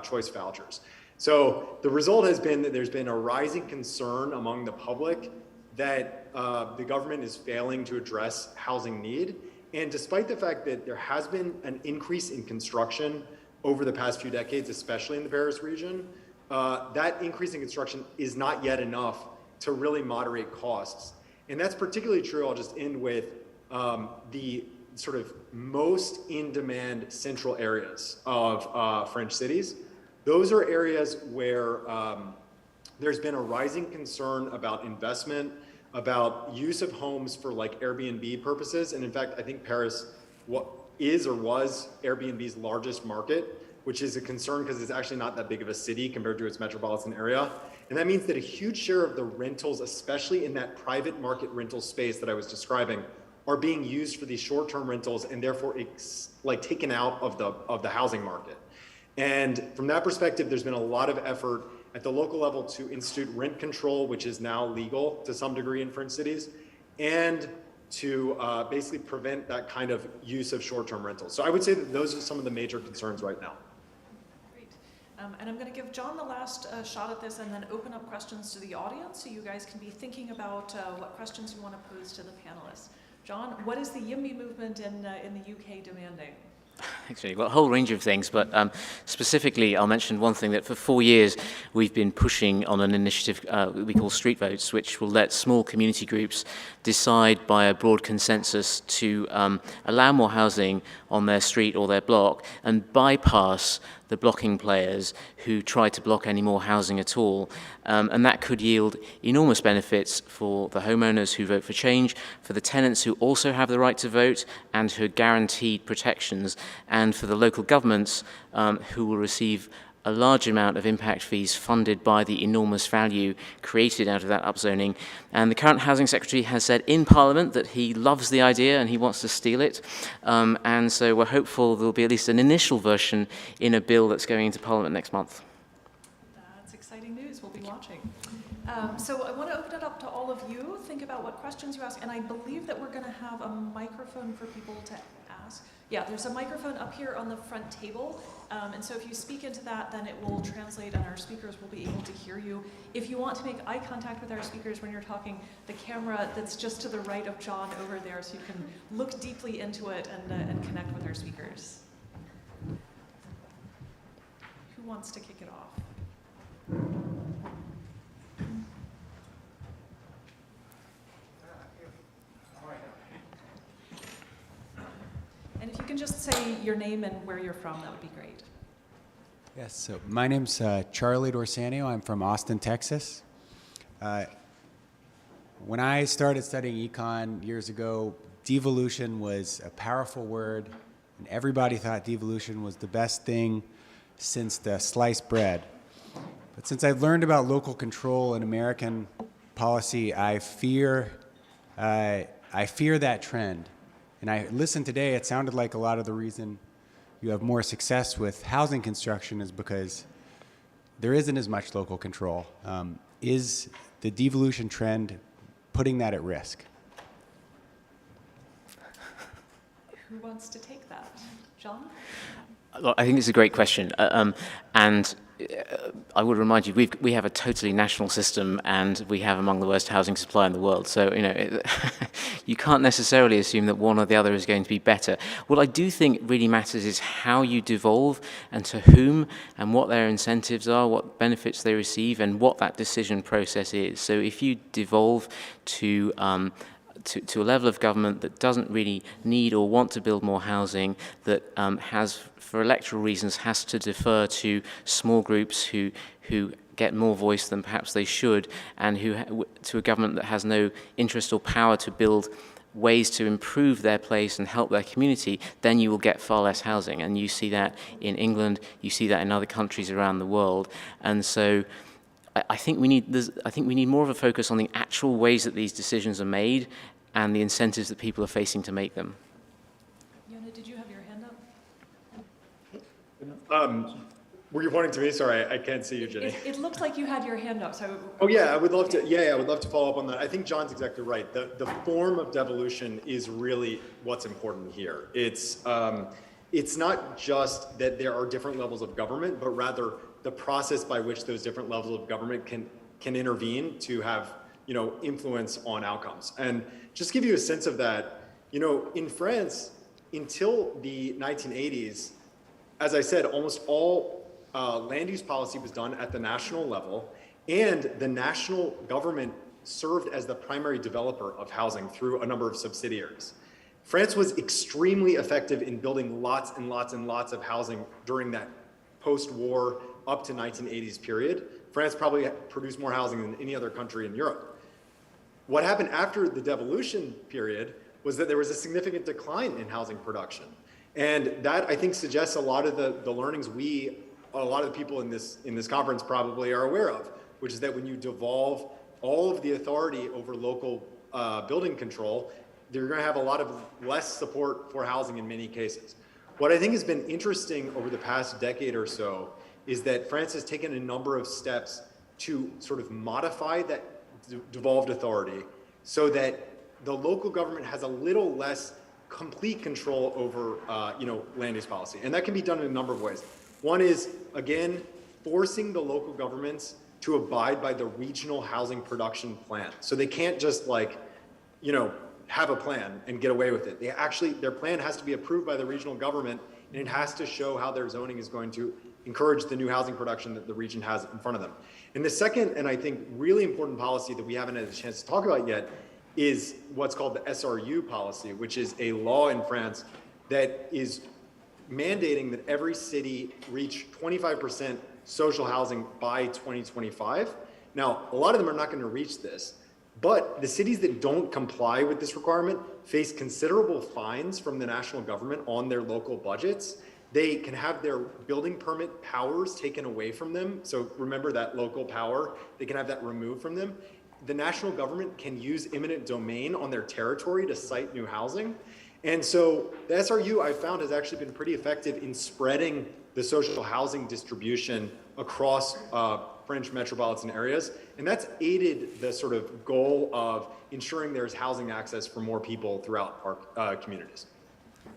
S4: choice vouchers. So the result has been that there's been a rising concern among the public that the government is failing to address housing need. And despite the fact that there has been an increase in construction over the past few decades, especially in the Paris region, that increase in construction is not yet enough to really moderate costs. And that's particularly true, I'll just end with the sort of most in-demand central areas of French cities. Those are areas where there's been a rising concern about investment, about use of homes for like Airbnb purposes. And in fact, I think Paris is or was Airbnb's largest market, which is a concern because it's actually not that big of a city compared to its metropolitan area. And that means that a huge share of the rentals, especially in that private market rental space that I was describing, are being used for these short-term rentals and therefore like taken out of the housing market. And from that perspective, there's been a lot of effort at the local level to institute rent control, which is now legal to some degree in French cities, and to basically prevent that kind of use of short-term rentals. So I would say that those are some of the major concerns right now.
S1: Great. And I'm going to give John the last shot at this and then open up questions to the audience so you guys can be thinking about what questions you want to pose to the panelists. John, what is the YIMBY movement in the UK demanding?
S6: Actually, well, a whole range of things, but specifically, I'll mention one thing that for 4 years we've been pushing on an initiative we call Street Votes, which will let small community groups decide by a broad consensus to allow more housing on their street or their block and bypass the blocking players who try to block any more housing at all. And that could yield enormous benefits for the homeowners who vote for change, for the tenants who also have the right to vote and who are guaranteed protections, and for the local governments who will receive a large amount of impact fees funded by the enormous value created out of that upzoning. And the current Housing Secretary has said in Parliament that he loves the idea and he wants to steal it. And so we're hopeful there'll be at least an initial version in a bill that's going into Parliament next month.
S1: That's exciting news. We'll be watching. So I want to open it up to all of you. Think about what questions you ask. And I believe that we're going to have a microphone for people to ask. Yeah, there's a microphone up here on the front table. And so if you speak into that, then it will translate and our speakers will be able to hear you. If you want to make eye contact with our speakers when you're talking, the camera that's just to the right of John over there, so you can look deeply into it and connect with our speakers. Who wants to kick it off? And if you can just say your name and where you're from, that would be great.
S7: Yes, so my name's Charlie Dorsanio. I'm from Austin, Texas. When I started studying econ years ago, devolution was a powerful word, and everybody thought devolution was the best thing since the sliced bread. But since I've learned about local control in American policy, I fear that trend. And I listened today, it sounded like a lot of the reason you have more success with housing construction is because there isn't as much local control. Is the devolution trend putting that at risk?
S1: Who wants to take that? John?
S6: I think it's a great question. And I would remind you, we have a totally national system and we have among the worst housing supply in the world. So, you can't necessarily assume that one or the other is going to be better. What I do think really matters is how you devolve and to whom and what their incentives are, what benefits they receive and what that decision process is. So if you devolve to a level of government that doesn't really need or want to build more housing, that has, for electoral reasons, has to defer to small groups who get more voice than perhaps they should, and to a government that has no interest or power to build ways to improve their place and help their community, then you will get far less housing. And you see that in England, you see that in other countries around the world. And so I think we need more of a focus on the actual ways that these decisions are made and the incentives that people are facing to make them.
S1: Yona, did you have your hand up?
S4: Were you pointing to me? Sorry, I can't see you, Jenny.
S1: It looked like you had your hand up. So.
S4: Oh yeah, I would love to. Yeah, I would love to follow up on that. I think John's exactly right. The form of devolution is really what's important here. It's not just that there are different levels of government, but rather the process by which those different levels of government can intervene to have influence on outcomes. And just to give you a sense of that, in France, until the 1980s, as I said, almost all land use policy was done at the national level, and the national government served as the primary developer of housing through a number of subsidiaries. France was extremely effective in building lots and lots and lots of housing during that post-war up to 1980s period, France probably produced more housing than any other country in Europe. What happened after the devolution period was that there was a significant decline in housing production. And that, I think, suggests a lot of the learnings a lot of the people in this conference probably are aware of, which is that when you devolve all of the authority over local building control, you're going to have a lot of less support for housing in many cases. What I think has been interesting over the past decade or so is that France has taken a number of steps to sort of modify that devolved authority so that the local government has a little less complete control over land use policy. And that can be done in a number of ways. One is, again, forcing the local governments to abide by the regional housing production plan. So they can't just have a plan and get away with it. Their plan has to be approved by the regional government, and it has to show how their zoning is going to encourage the new housing production that the region has in front of them. And the second, and I think really important policy that we haven't had a chance to talk about yet, is what's called the SRU policy, which is a law in France that is mandating that every city reach 25% social housing by 2025. Now, a lot of them are not going to reach this, but the cities that don't comply with this requirement face considerable fines from the national government on their local budgets. They can have their building permit powers taken away from them. So remember that local power, they can have that removed from them. The national government can use eminent domain on their territory to site new housing. And so the SRU, I found, has actually been pretty effective in spreading the social housing distribution across French metropolitan areas. And that's aided the sort of goal of ensuring there's housing access for more people throughout our communities.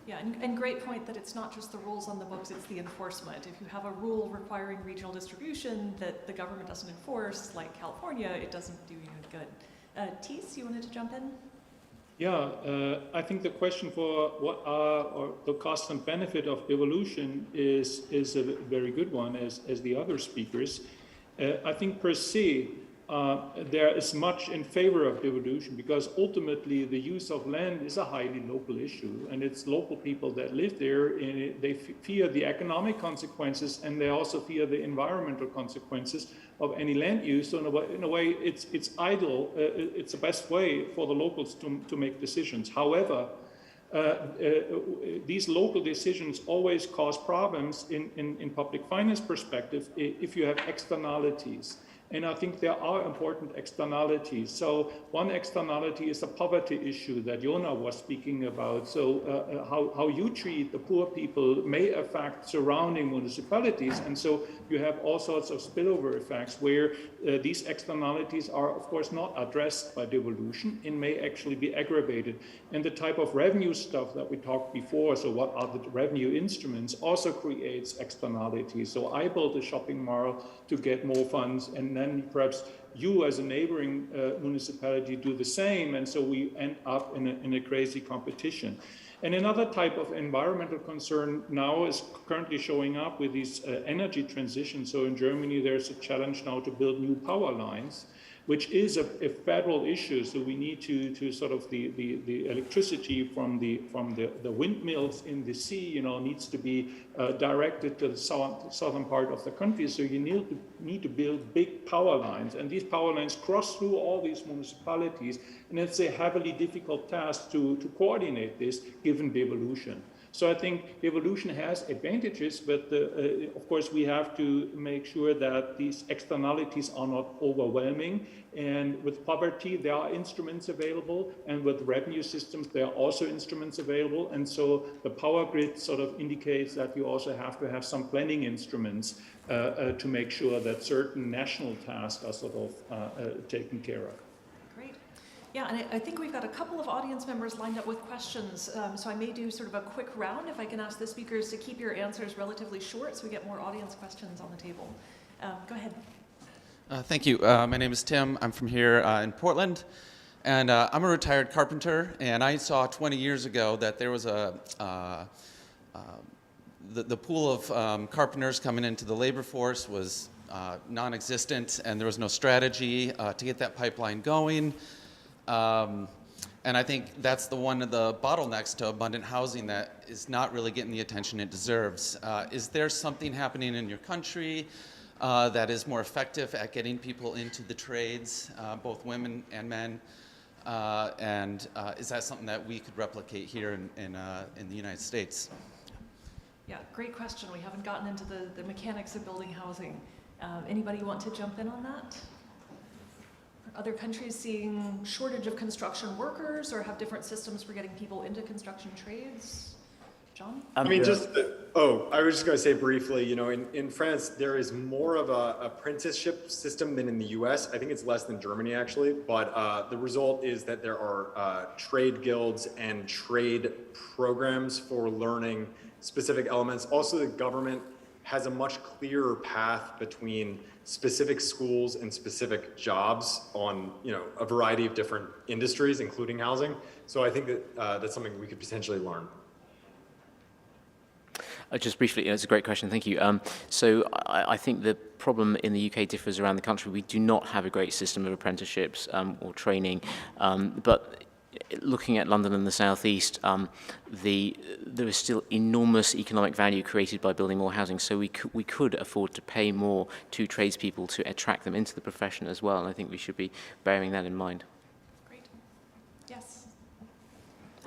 S1: Yeah, and great point that it's not just the rules on the books, it's the enforcement. If you have a rule requiring regional distribution that the government doesn't enforce, like California, it doesn't do you any good. Thies, you wanted to jump in?
S5: Yeah, I think the question for what are or the cost and benefit of devolution is a very good one, as the other speakers. I think per se, there is much in favor of devolution because ultimately the use of land is a highly local issue, and it's local people that live there, and they fear the economic consequences, and they also fear the environmental consequences of any land use. So in a way, it's idle. It's the best way for the locals to make decisions. However, these local decisions always cause problems in public finance perspective if you have externalities. And I think there are important externalities. So one externality is the poverty issue that Jona was speaking about. So how you treat the poor people may affect surrounding municipalities. And so you have all sorts of spillover effects where these externalities are, of course, not addressed by devolution and may actually be aggravated. And the type of revenue stuff that we talked before, so what are the revenue instruments, also creates externalities. So I built a shopping mall to get more funds, and then perhaps you as a neighboring municipality do the same, and so we end up in a crazy competition. And another type of environmental concern now is currently showing up with these energy transitions. So in Germany, there's a challenge now to build new power lines, which is a federal issue. So we need to sort of the electricity from the windmills in the sea, needs to be directed to the southern part of the country. So you need to build big power lines, and these power lines cross through all these municipalities, and it's a heavily difficult task to coordinate this given devolution. So I think devolution has advantages, but of course we have to make sure that these externalities are not overwhelming. And with poverty, there are instruments available, and with revenue systems, there are also instruments available. And so the power grid sort of indicates that you also have to have some planning instruments to make sure that certain national tasks are sort of taken care of.
S1: Yeah, and I think we've got a couple of audience members lined up with questions, so I may do sort of a quick round if I can ask the speakers to keep your answers relatively short so we get more audience questions on the table. Go ahead.
S8: Thank you. My name is Tim. I'm from here in Portland, and I'm a retired carpenter, and I saw 20 years ago that there was the pool of carpenters coming into the labor force was non-existent, and there was no strategy to get that pipeline going. And I think that's one of the bottlenecks to abundant housing that is not really getting the attention it deserves. Is there something happening in your country that is more effective at getting people into the trades, both women and men? And is that something that we could replicate here in the United States?
S1: Yeah, great question. We haven't gotten into the mechanics of building housing. Anybody want to jump in on that? Are other countries seeing shortage of construction workers or have different systems for getting people into construction trades? John?
S4: I mean, I was just going to say briefly, you know, in France, there is more of a apprenticeship system than in the US. I think it's less than Germany, actually. But the result is that there are trade guilds and trade programs for learning specific elements. Also, the government has a much clearer path between specific schools and specific jobs on, you know, a variety of different industries, including housing. So I think that that's something we could potentially learn.
S6: Just briefly, it's a great question, thank you. So I think the problem in the UK differs around the country. We do not have a great system of apprenticeships or training, but looking at London and the South East, there is still enormous economic value created by building more housing, so we could afford to pay more to tradespeople to attract them into the profession as well, and I think we should be bearing that in mind.
S1: Great. Yes.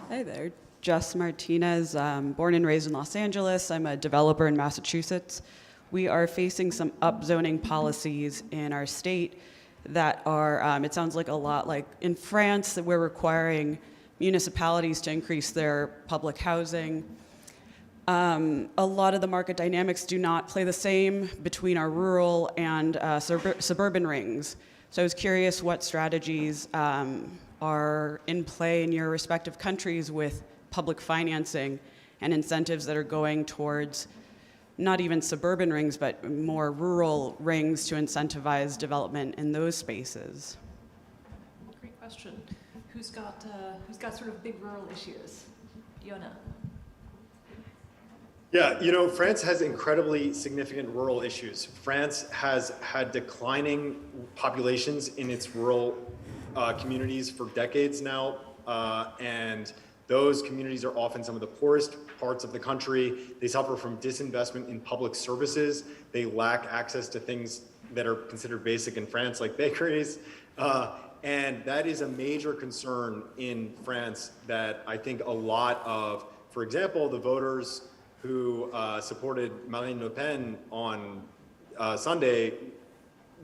S9: Hi there. Jess Martinez, born and raised in Los Angeles. I'm a developer in Massachusetts. We are facing some upzoning policies in our state that are, it sounds like a lot like in France, that we're requiring municipalities to increase their public housing. A lot of the market dynamics do not play the same between our rural and suburban rings. So I was curious what strategies are in play in your respective countries with public financing and incentives that are going towards not even suburban rings, but more rural rings to incentivize development in those spaces.
S1: Great question. Who's got sort of big rural issues? Yona.
S4: Yeah, you know, France has incredibly significant rural issues. France has had declining populations in its rural communities for decades now, and those communities are often some of the poorest parts of the country. They suffer from disinvestment in public services. They lack access to things that are considered basic in France, like bakeries. And that is a major concern in France that I think a lot of, for example, the voters who supported Marine Le Pen on Sunday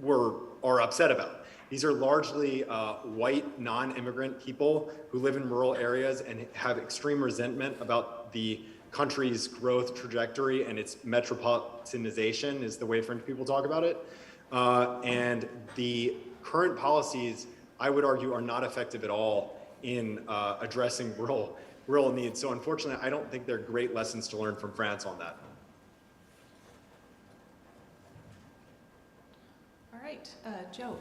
S4: are upset about. These are largely white, non-immigrant people who live in rural areas and have extreme resentment about the country's growth trajectory and its metropolitanization is the way French people talk about it. And the current policies, I would argue, are not effective at all in addressing rural needs. So unfortunately, I don't think there are great lessons to learn from France on that.
S1: All right, Joe.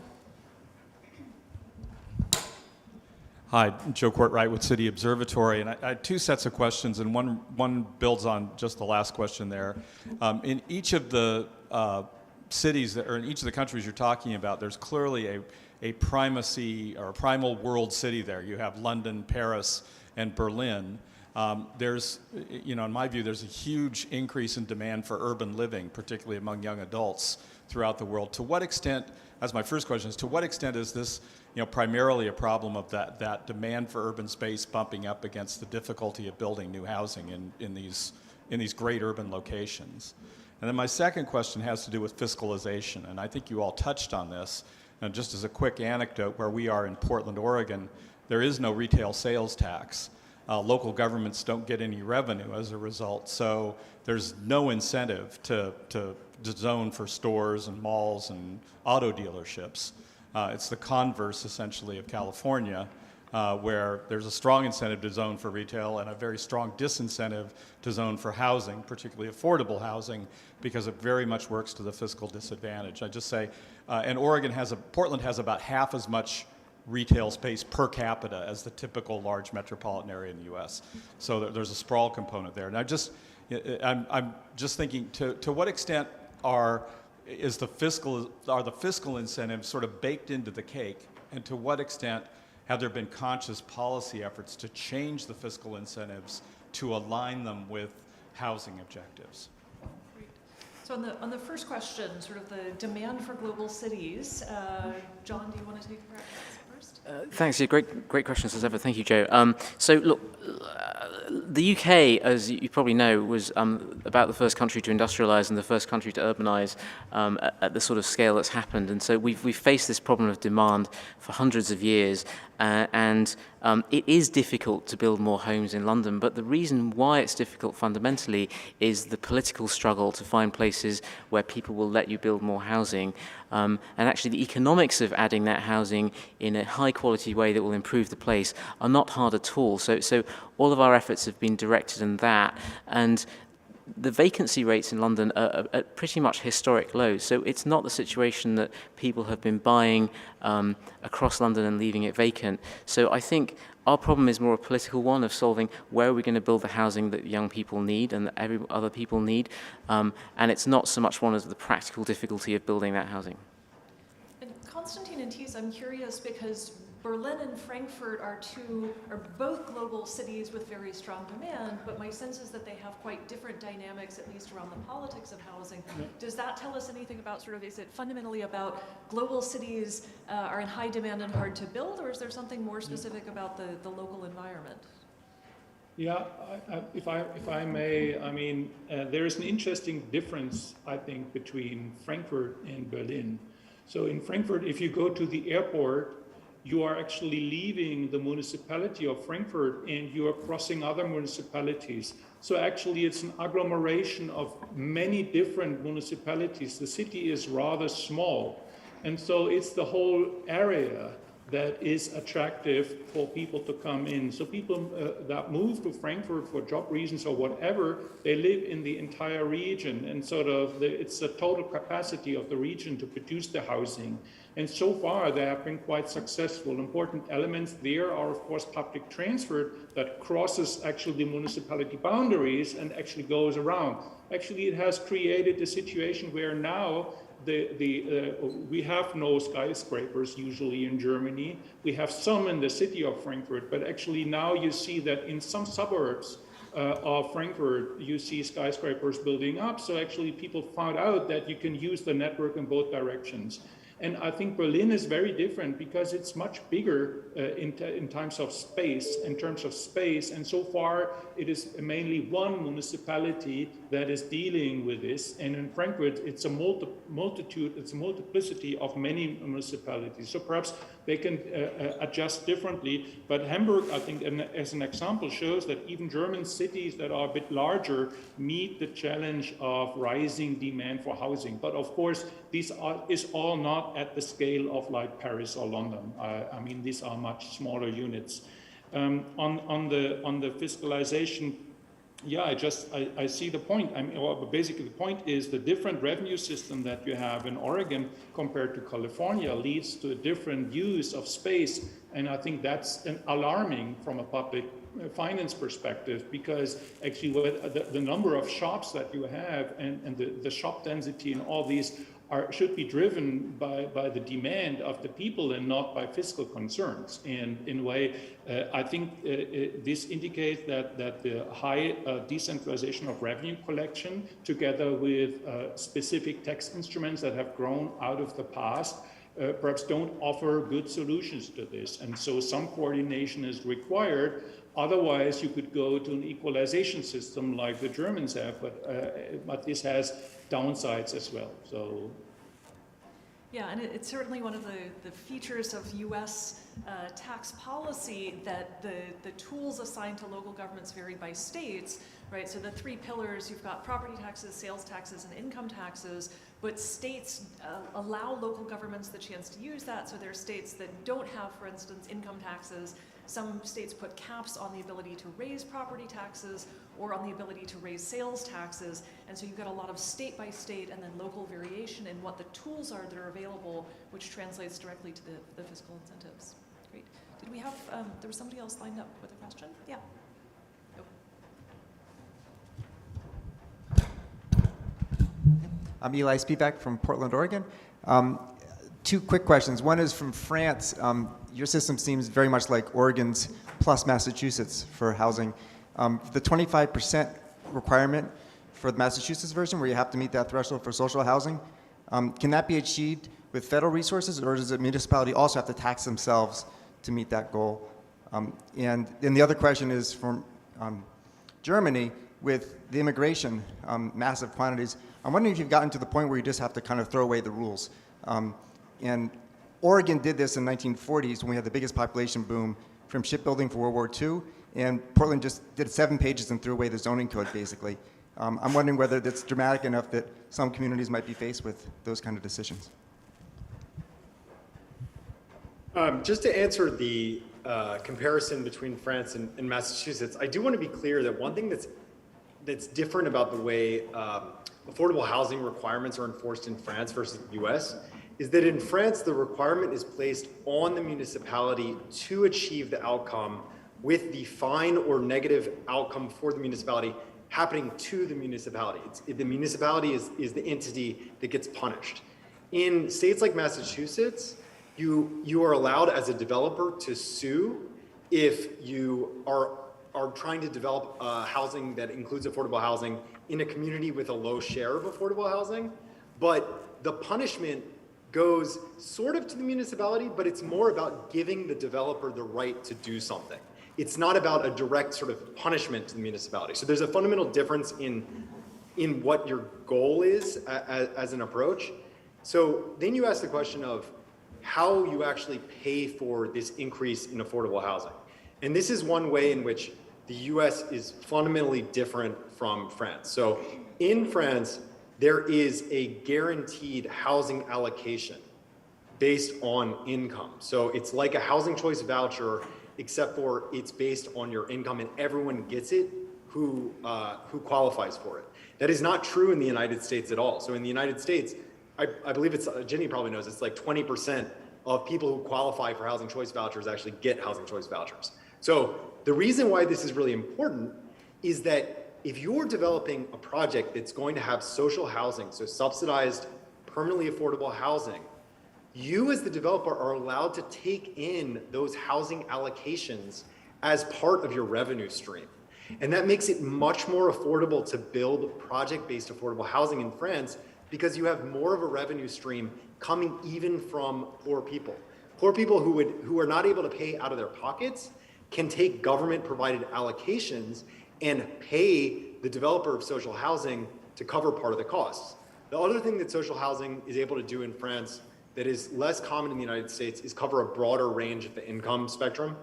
S10: Hi, Joe Courtwright with City Observatory, and I had two sets of questions, and one builds on just the last question there. In each of the cities, or in each of the countries you're talking about, there's clearly a primacy or a primal world city there. You have London, Paris, and Berlin. There's, you know, in my view, there's a huge increase in demand for urban living, particularly among young adults throughout the world. To what extent, as my first question is, to what extent is this, you know, primarily a problem of that demand for urban space bumping up against the difficulty of building new housing in these great urban locations? And then my second question has to do with fiscalization, and I think you all touched on this. And just as a quick anecdote, where we are in Portland, Oregon, there is no retail sales tax. Local governments don't get any revenue as a result, so there's no incentive to zone for stores and malls and auto dealerships. It's the converse, essentially, of California, where there's a strong incentive to zone for retail and a very strong disincentive to zone for housing, particularly affordable housing, because it very much works to the fiscal disadvantage. I just say, and Portland has about half as much retail space per capita as the typical large metropolitan area in the U.S. So there's a sprawl component there. And I'm just thinking, to what extent are the fiscal incentives sort of baked into the cake, and to what extent have there been conscious policy efforts to change the fiscal incentives to align them with housing objectives?
S1: So on the first question, sort of the demand for global cities, John, do you want to take perhaps first?
S6: Thanks. Yeah, great questions as ever. Thank you, Joe. So look, the UK, as you probably know, was about the first country to industrialize and the first country to urbanize at the sort of scale that's happened. And so we've faced this problem of demand for hundreds of years, and it is difficult to build more homes in London. But the reason why it's difficult fundamentally is the political struggle to find places where people will let you build more housing. And actually the economics of adding that housing in a high quality way that will improve the place are not hard at all. So all of our efforts have been directed in that. And the vacancy rates in London are at pretty much historic lows. So it's not the situation that people have been buying across London and leaving it vacant. So I think our problem is more a political one of solving where are we going to build the housing that young people need and that every other people need. And it's not so much one as the practical difficulty of building that housing.
S1: And Constantine and Thies, I'm curious because Berlin and Frankfurt are both global cities with very strong demand, but my sense is that they have quite different dynamics, at least around the politics of housing. Does that tell us anything about is it fundamentally about global cities are in high demand and hard to build, or is there something more specific about the local environment?
S5: Yeah, if I may, I mean, there is an interesting difference, I think, between Frankfurt and Berlin. So in Frankfurt, if you go to the airport, you are actually leaving the municipality of Frankfurt and you are crossing other municipalities. So actually it's an agglomeration of many different municipalities. The city is rather small. And so it's the whole area that is attractive for people to come in. So people that move to Frankfurt for job reasons or whatever, they live in the entire region, and it's the total capacity of the region to produce the housing. And so far they have been quite successful. Important elements there are, of course, public transport that crosses actually the municipality boundaries and actually goes around. Actually, it has created a situation where now we have no skyscrapers usually in Germany. We have some in the city of Frankfurt, but actually now you see that in some suburbs of Frankfurt, you see skyscrapers building up. So actually people found out that you can use the network in both directions. And I think Berlin is very different because it's much bigger in terms of space. And so far, it is mainly one municipality that is dealing with this. And in Frankfurt, it's a multiplicity of many municipalities. So perhaps they can adjust differently. But Hamburg, I think, as an example, shows that even German cities that are a bit larger meet the challenge of rising demand for housing. But of course, this is all not at the scale of like Paris or London. I mean, these are much smaller units. On the fiscalization, yeah, I see the point. I mean, basically the point is the different revenue system that you have in Oregon compared to California leads to a different use of space. And I think that's alarming from a public finance perspective, because actually the number of shops that you have and the shop density and all these should be driven by the demand of the people and not by fiscal concerns. And in a way, I think this indicates that the high decentralization of revenue collection, together with specific tax instruments that have grown out of the past, perhaps don't offer good solutions to this. And so some coordination is required. Otherwise, you could go to an equalization system like the Germans have, but this has downsides as well. So,
S1: yeah, and it's certainly one of the features of U.S. Tax policy that the tools assigned to local governments vary by states, right? So the three pillars, you've got property taxes, sales taxes, and income taxes, but states allow local governments the chance to use that. So there are states that don't have, for instance, income taxes. Some states put caps on the ability to raise property taxes or on the ability to raise sales taxes. And so you've got a lot of state by state and then local variation in what the tools are that are available, which translates directly to the fiscal incentives. Great. Did we have, there was somebody else lined up with a question? Yeah.
S11: I'm Eli Spivak from Portland, Oregon. two quick questions. One is from France. Your system seems very much like Oregon's plus Massachusetts for housing. The 25% requirement for the Massachusetts version, where you have to meet that threshold for social housing, can that be achieved with federal resources, or does the municipality also have to tax themselves to meet that goal? And then the other question is from Germany, with the immigration, massive quantities. I'm wondering if you've gotten to the point where you just have to kind of throw away the rules. And Oregon did this in the 1940s when we had the biggest population boom from shipbuilding for World War II, and Portland just did 7 pages and threw away the zoning code, basically. I'm wondering whether that's dramatic enough that some communities might be faced with those kind of decisions.
S4: Just to answer the comparison between France and Massachusetts, I do want to be clear that one thing that's different about the way affordable housing requirements are enforced in France versus the US is that in France, the requirement is placed on the municipality to achieve the outcome, with the fine or negative outcome for the municipality happening to the municipality. The municipality is the entity that gets punished. In states like Massachusetts, you are allowed as a developer to sue if you are trying to develop housing that includes affordable housing in a community with a low share of affordable housing. But the punishment goes sort of to the municipality, but it's more about giving the developer the right to do something. It's not about a direct sort of punishment to the municipality. So there's a fundamental difference in what your goal is as an approach. So then you ask the question of how you actually pay for this increase in affordable housing. And this is one way in which the US is fundamentally different from France. So in France, there is a guaranteed housing allocation based on income. So it's like a housing choice voucher, except for it's based on your income, and everyone gets it who qualifies for it. That is not true in the United States at all. So in the United States, I believe it's, Jenny probably knows, it's like 20% of people who qualify for housing choice vouchers actually get housing choice vouchers. So the reason why this is really important is that if you're developing a project that's going to have social housing, so subsidized, permanently affordable housing, you as the developer are allowed to take in those housing allocations as part of your revenue stream. And that makes it much more affordable to build project-based affordable housing in France, because you have more of a revenue stream coming even from poor people. Poor people who are not able to pay out of their pockets can take government-provided allocations and pay the developer of social housing to cover part of the costs. The other thing that social housing is able to do in France that is less common in the United States is cover a broader range of the income spectrum.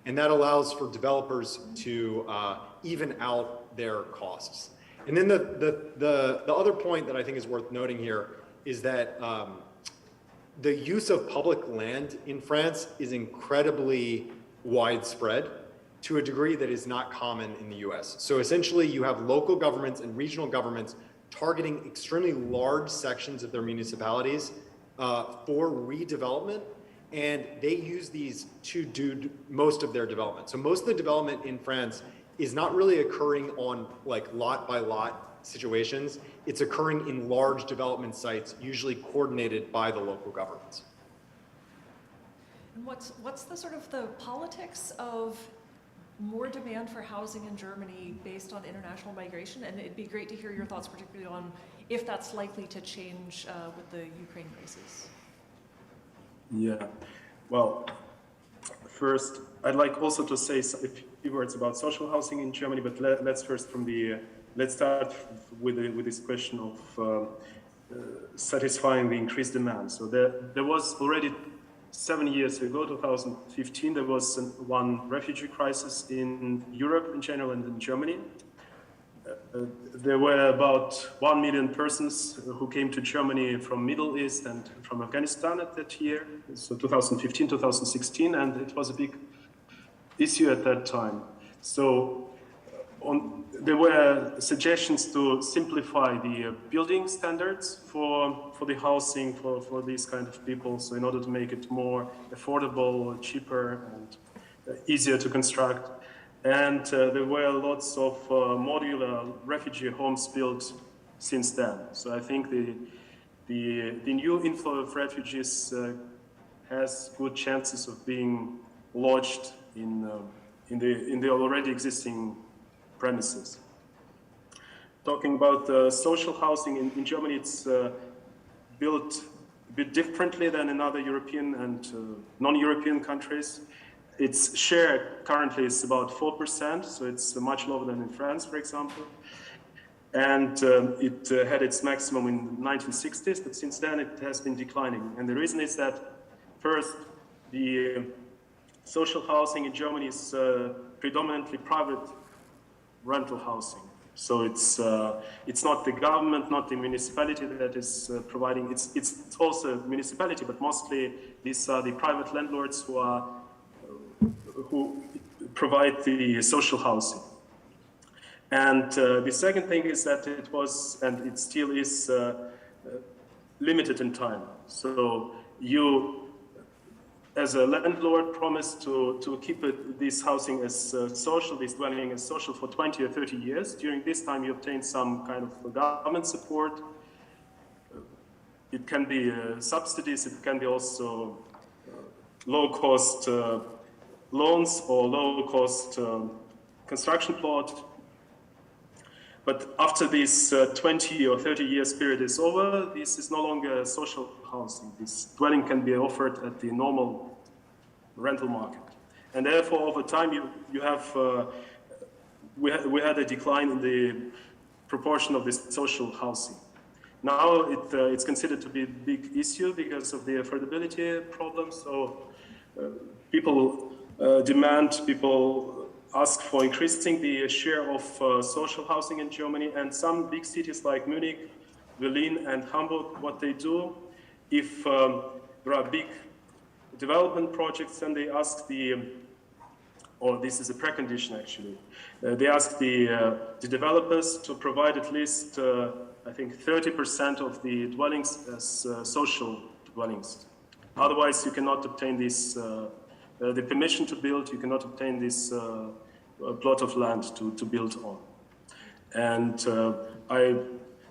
S4: And that allows for developers to even out their costs. And then the other point that I think is worth noting here is that the use of public land in France is incredibly widespread to a degree that is not common in the US. So essentially you have local governments and regional governments targeting extremely large sections of their municipalities for redevelopment, and they use these to do most of their development. So most of the development in France is not really occurring on like lot by lot situations. It's occurring in large development sites, usually coordinated by the local governments.
S1: And what's the sort of the politics of more demand for housing in Germany based on international migration? And it'd be great to hear your thoughts, particularly on if that's likely to change with the Ukraine crisis.
S3: Yeah, well, first, I'd like also to say a few words about social housing in Germany, but let's start with this question of satisfying the increased demand. So there was already 7 years ago, 2015, there was one refugee crisis in Europe in general and in Germany. There were about 1 million persons who came to Germany from Middle East and from Afghanistan at that year, so 2015, 2016, and it was a big issue at that time. So there were suggestions to simplify the building standards for the housing for these kind of people, so in order to make it more affordable, cheaper, and easier to construct. And there were lots of modular refugee homes built since then. So I think the new inflow of refugees has good chances of being lodged in the already existing premises. Talking about social housing in Germany, it's built a bit differently than in other European and non-European countries. Its share currently is about 4%, so it's much lower than in France, for example. And it had its maximum in the 1960s, but since then it has been declining. And the reason is that, first, the social housing in Germany is predominantly private rental housing. So it's not the government, not the municipality that is providing. It's also municipality, but mostly these are the private landlords who provide the social housing. And the second thing is that it was, and it still is, limited in time. So you, as a landlord, promise to keep this housing as social, this dwelling as social for 20 or 30 years. During this time, you obtain some kind of government support. It can be subsidies, it can be also low-cost loans or low-cost construction plot. But after this 20 or 30 years period is over, this is no longer social housing. This dwelling can be offered at the normal rental market. And therefore, over time, you have, we had a decline in the proportion of this social housing. Now it's considered to be a big issue because of the affordability problem. So people ask for increasing the share of social housing in Germany, and some big cities like Munich, Berlin, and Hamburg, what they do, if there are big development projects, then they ask or this is a precondition actually, they ask the developers to provide at least, I think, 30% of the dwellings as social dwellings. Otherwise, you cannot obtain this, the permission to build, you cannot obtain this plot of land to build on. And I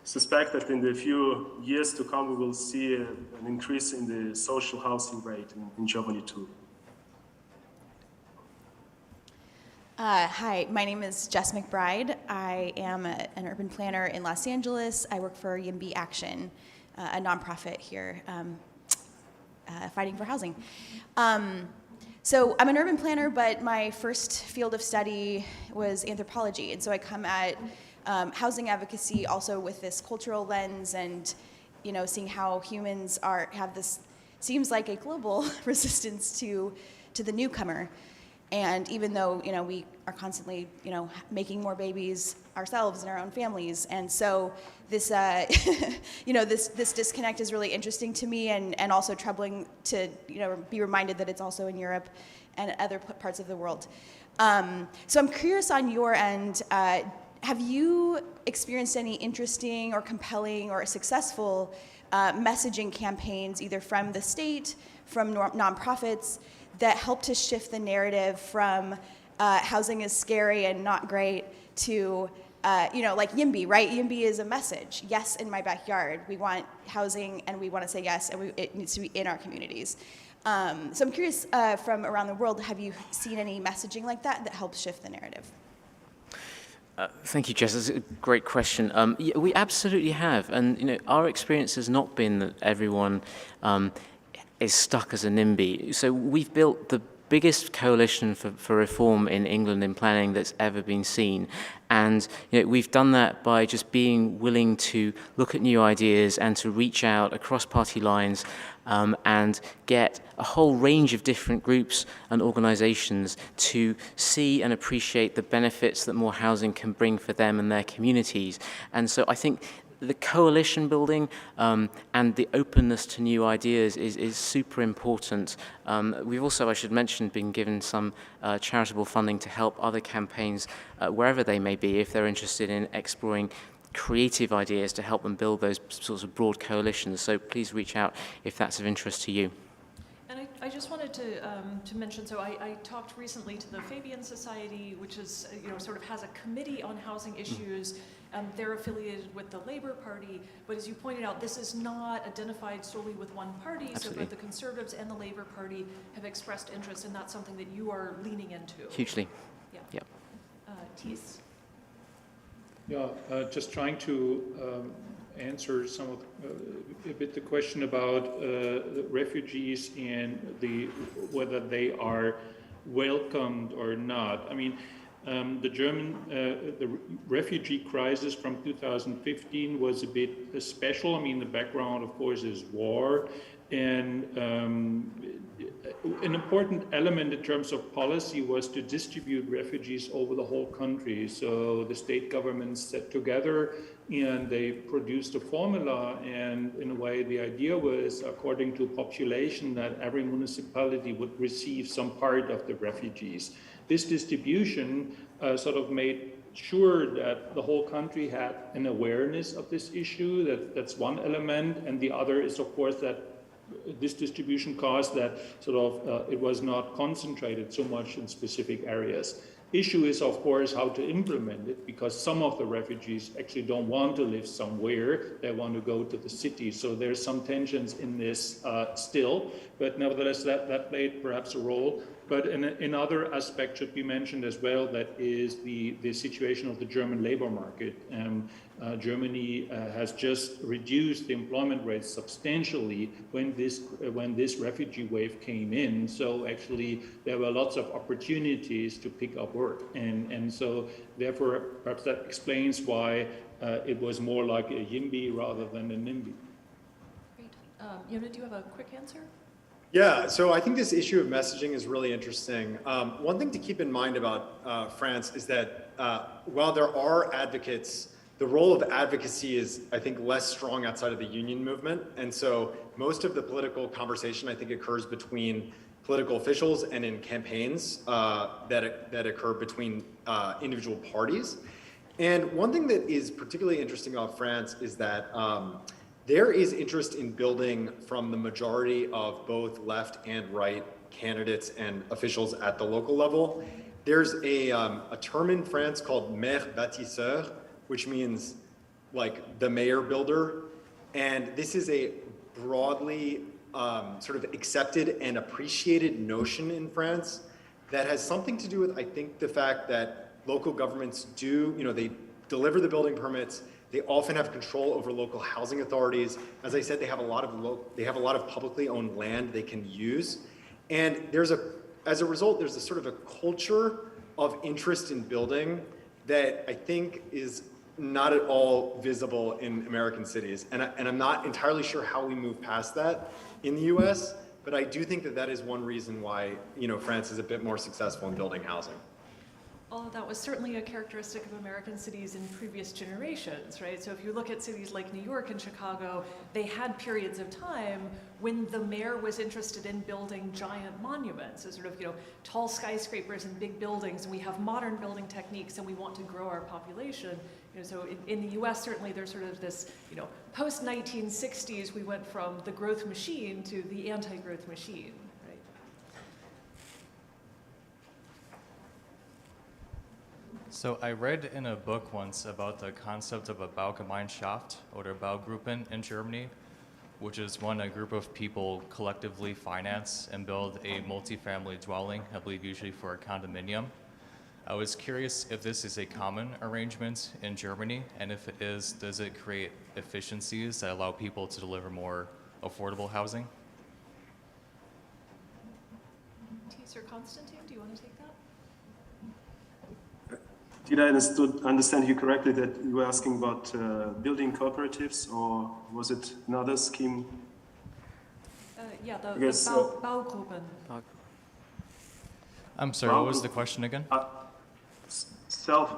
S3: suspect that in the few years to come, we will see an increase in the social housing rate in Germany too.
S12: Hi, my name is Jess McBride. I am an urban planner in Los Angeles. I work for YIMBY Action, a nonprofit here fighting for housing. So I'm an urban planner, but my first field of study was anthropology. And so I come at housing advocacy also with this cultural lens and, seeing how humans have this, seems like a global resistance to the newcomer. And even though, we are constantly, making more babies ourselves in our own families. And so this, this disconnect is really interesting to me and also troubling to, be reminded that it's also in Europe and other parts of the world. So I'm curious on your end, have you experienced any interesting or compelling or successful messaging campaigns, either from the state, from nonprofits, that help to shift the narrative from housing is scary and not great to, like YIMBY, right? YIMBY is a message. Yes, in my backyard. We want housing and we want to say yes, and it needs to be in our communities. So I'm curious, from around the world, have you seen any messaging like that helps shift the narrative?
S6: Thank you, Jess. That's a great question. Yeah, we absolutely have. And, our experience has not been that everyone is stuck as a NIMBY. So we've built the biggest coalition for reform in England in planning that's ever been seen. And we've done that by just being willing to look at new ideas and to reach out across party lines and get a whole range of different groups and organizations to see and appreciate the benefits that more housing can bring for them and their communities. And so I think the coalition building and the openness to new ideas is super important. We've also, I should mention, been given some charitable funding to help other campaigns wherever they may be if they're interested in exploring creative ideas to help them build those sorts of broad coalitions. So please reach out if that's of interest to you.
S1: And I just wanted to mention, so I talked recently to the Fabian Society, which is, sort of has a committee on housing issues, They're affiliated with the Labour Party, but as you pointed out, this is not identified solely with one party.
S6: Absolutely.
S1: So both the Conservatives and the Labour Party have expressed interest, and that's something that you are leaning into.
S6: Hugely.
S1: Yeah.
S6: Yeah.
S1: Thies?
S5: Yeah, just trying to answer some of a bit the question about the refugees and whether they are welcomed or not. I mean, the refugee crisis from 2015 was a bit special. I mean, the background, of course, is war, and an important element in terms of policy was to distribute refugees over the whole country. So the state governments sat together and they produced a formula, and in a way the idea was, according to population, that every municipality would receive some part of the refugees. This distribution sort of made sure that the whole country had an awareness of this issue. That's one element, and the other is, of course, that this distribution caused that sort of it was not concentrated so much in specific areas. Issue is, of course, how to implement it, because some of the refugees actually don't want to live somewhere, they want to go to the city. So there's some tensions in this still, but nevertheless that played perhaps a role. But another aspect should be mentioned as well, that is the situation of the German labor market. Germany has just reduced the employment rate substantially when this refugee wave came in. So actually there were lots of opportunities to pick up work. And so therefore perhaps that explains why it was more like a YIMBY rather than a NIMBY.
S1: Great. Yona, do you have a quick answer?
S4: Yeah, so I think this issue of messaging is really interesting. One thing to keep in mind about France is that while there are advocates, the role of advocacy is, I think, less strong outside of the union movement. And so most of the political conversation, I think, occurs between political officials and in campaigns that occur between individual parties. And one thing that is particularly interesting about France is that there is interest in building from the majority of both left and right candidates and officials at the local level. There's a term in France called maire bâtisseur, which means like the mayor builder. And this is a broadly sort of accepted and appreciated notion in France that has something to do with, I think, the fact that local governments they deliver the building permits. They often have control over local housing authorities. As I said, they have a lot of publicly owned land they can use. And as a result, there's a sort of a culture of interest in building that I think is not at all visible in American cities. And I'm not entirely sure how we move past that in the US, but I do think that is one reason why, France is a bit more successful in building housing.
S1: Although that was certainly a characteristic of American cities in previous generations, right? So if you look at cities like New York and Chicago, they had periods of time when the mayor was interested in building giant monuments, so sort of, tall skyscrapers and big buildings, and we have modern building techniques and we want to grow our population. So in the US, certainly there's sort of this, post-1960s, we went from the growth machine to the anti-growth machine.
S13: So I read in a book once about the concept of a Baugemeinschaft oder Baugruppen in Germany, which is when a group of people collectively finance and build a multifamily dwelling, I believe usually for a condominium. I was curious if this is a common arrangement in Germany, and if it is, does it create efficiencies that allow people to deliver more affordable housing?
S1: Thies or Constantine, do you want to take that?
S3: Did I understand you correctly that you were asking about building cooperatives, or was it another scheme?
S1: Yeah, the
S3: Yes,
S1: Baugruppen.
S13: I'm sorry, what was the question again?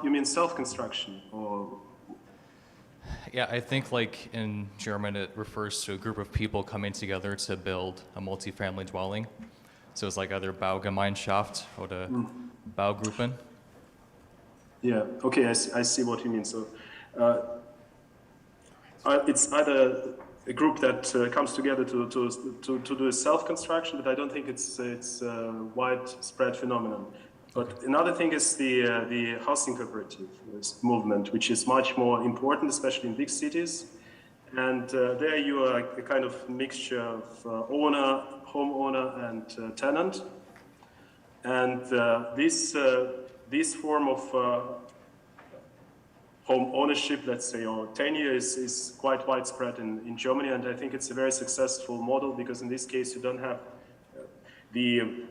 S3: You mean self-construction, or?
S13: Yeah, I think like in German it refers to a group of people coming together to build a multifamily dwelling. So it's like either Baugemeinschaft or Baugruppen. Yeah,
S3: okay, I see what you mean. So it's either a group that comes together to do self-construction, but I don't think it's a widespread phenomenon. But another thing is the housing cooperative movement, which is much more important, especially in big cities. And there you are a kind of mixture of owner, homeowner, and tenant. And this form of home ownership, let's say, or tenure is quite widespread in Germany. And I think it's a very successful model because in this case, you don't have the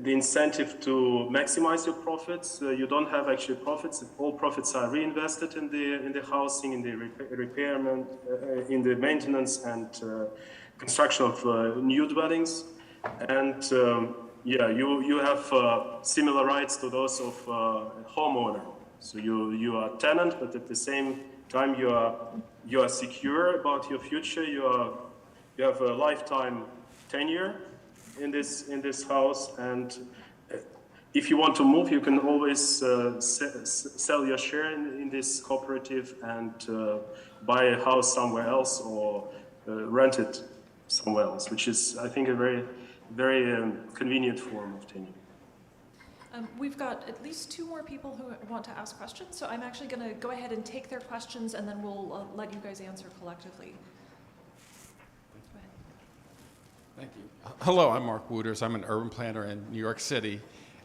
S3: incentive to maximize your profits. You don't have actually profits. All profits are reinvested in the housing, in the repairment, in the maintenance and construction of new dwellings. And yeah, you have similar rights to those of homeowner. So you are a tenant, but at the same time you are secure about your future. You have a lifetime tenure in this house, and if you want to move, you can always sell your share in this cooperative and buy a house somewhere else or rent it somewhere else, which is, I think, a very, very convenient form of tenure.
S1: We've got at least 2 more people who want to ask questions, so I'm actually going to go ahead and take their questions, and then we'll let you guys answer collectively.
S14: Thank you. Hello, I'm Mark Wooters. I'm an urban planner in New York City.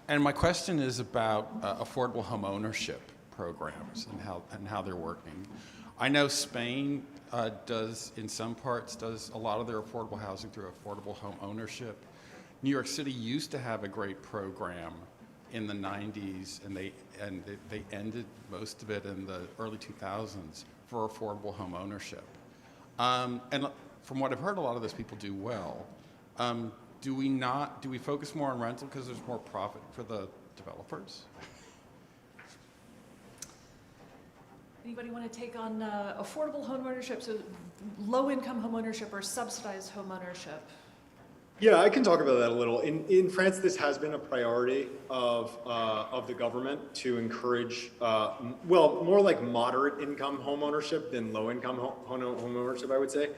S14: And my question is about affordable home ownership programs and how they're working. I know Spain does, in some parts, does a lot of their affordable housing through affordable home ownership. New York City used to have a great program in the 90s, and they ended most of it in the early 2000s for affordable home ownership. And from what I've heard, a lot of those people do well. Do we focus more on rental because there's more profit for the developers?
S1: Anybody want to take on affordable home ownership, so low-income home ownership or subsidized home ownership?
S4: Yeah, I can talk about that a little. In France, this has been a priority of the government to encourage, well, more like moderate income home ownership than low income home ownership, I would say.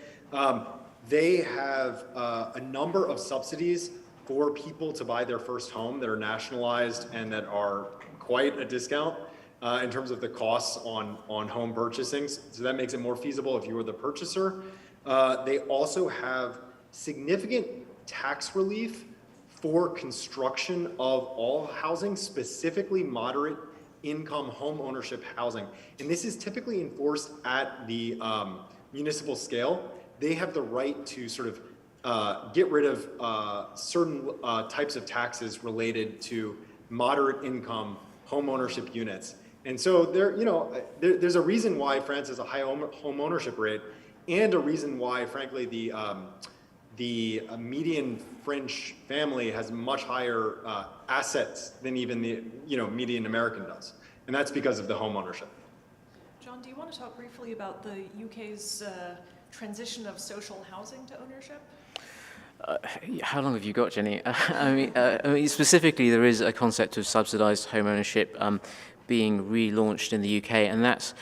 S4: They have a number of subsidies for people to buy their first home that are nationalized and that are quite a discount in terms of the costs on home purchasing. So that makes it more feasible if you are the purchaser. They also have significant tax relief for construction of all housing, specifically moderate income home ownership housing. And this is typically enforced at the municipal scale. They have the right to sort of get rid of certain types of taxes related to moderate income home ownership units. And so there's a reason why France has a high home ownership rate, and a reason why, frankly, the median French family has much higher assets than even the median American does, and that's because of the home ownership.
S1: John, do you want to talk briefly about the UK's transition of social housing to ownership?
S6: How long have you got, Jenny? I mean, specifically, there is a concept of subsidised home ownership being relaunched in the UK, and that's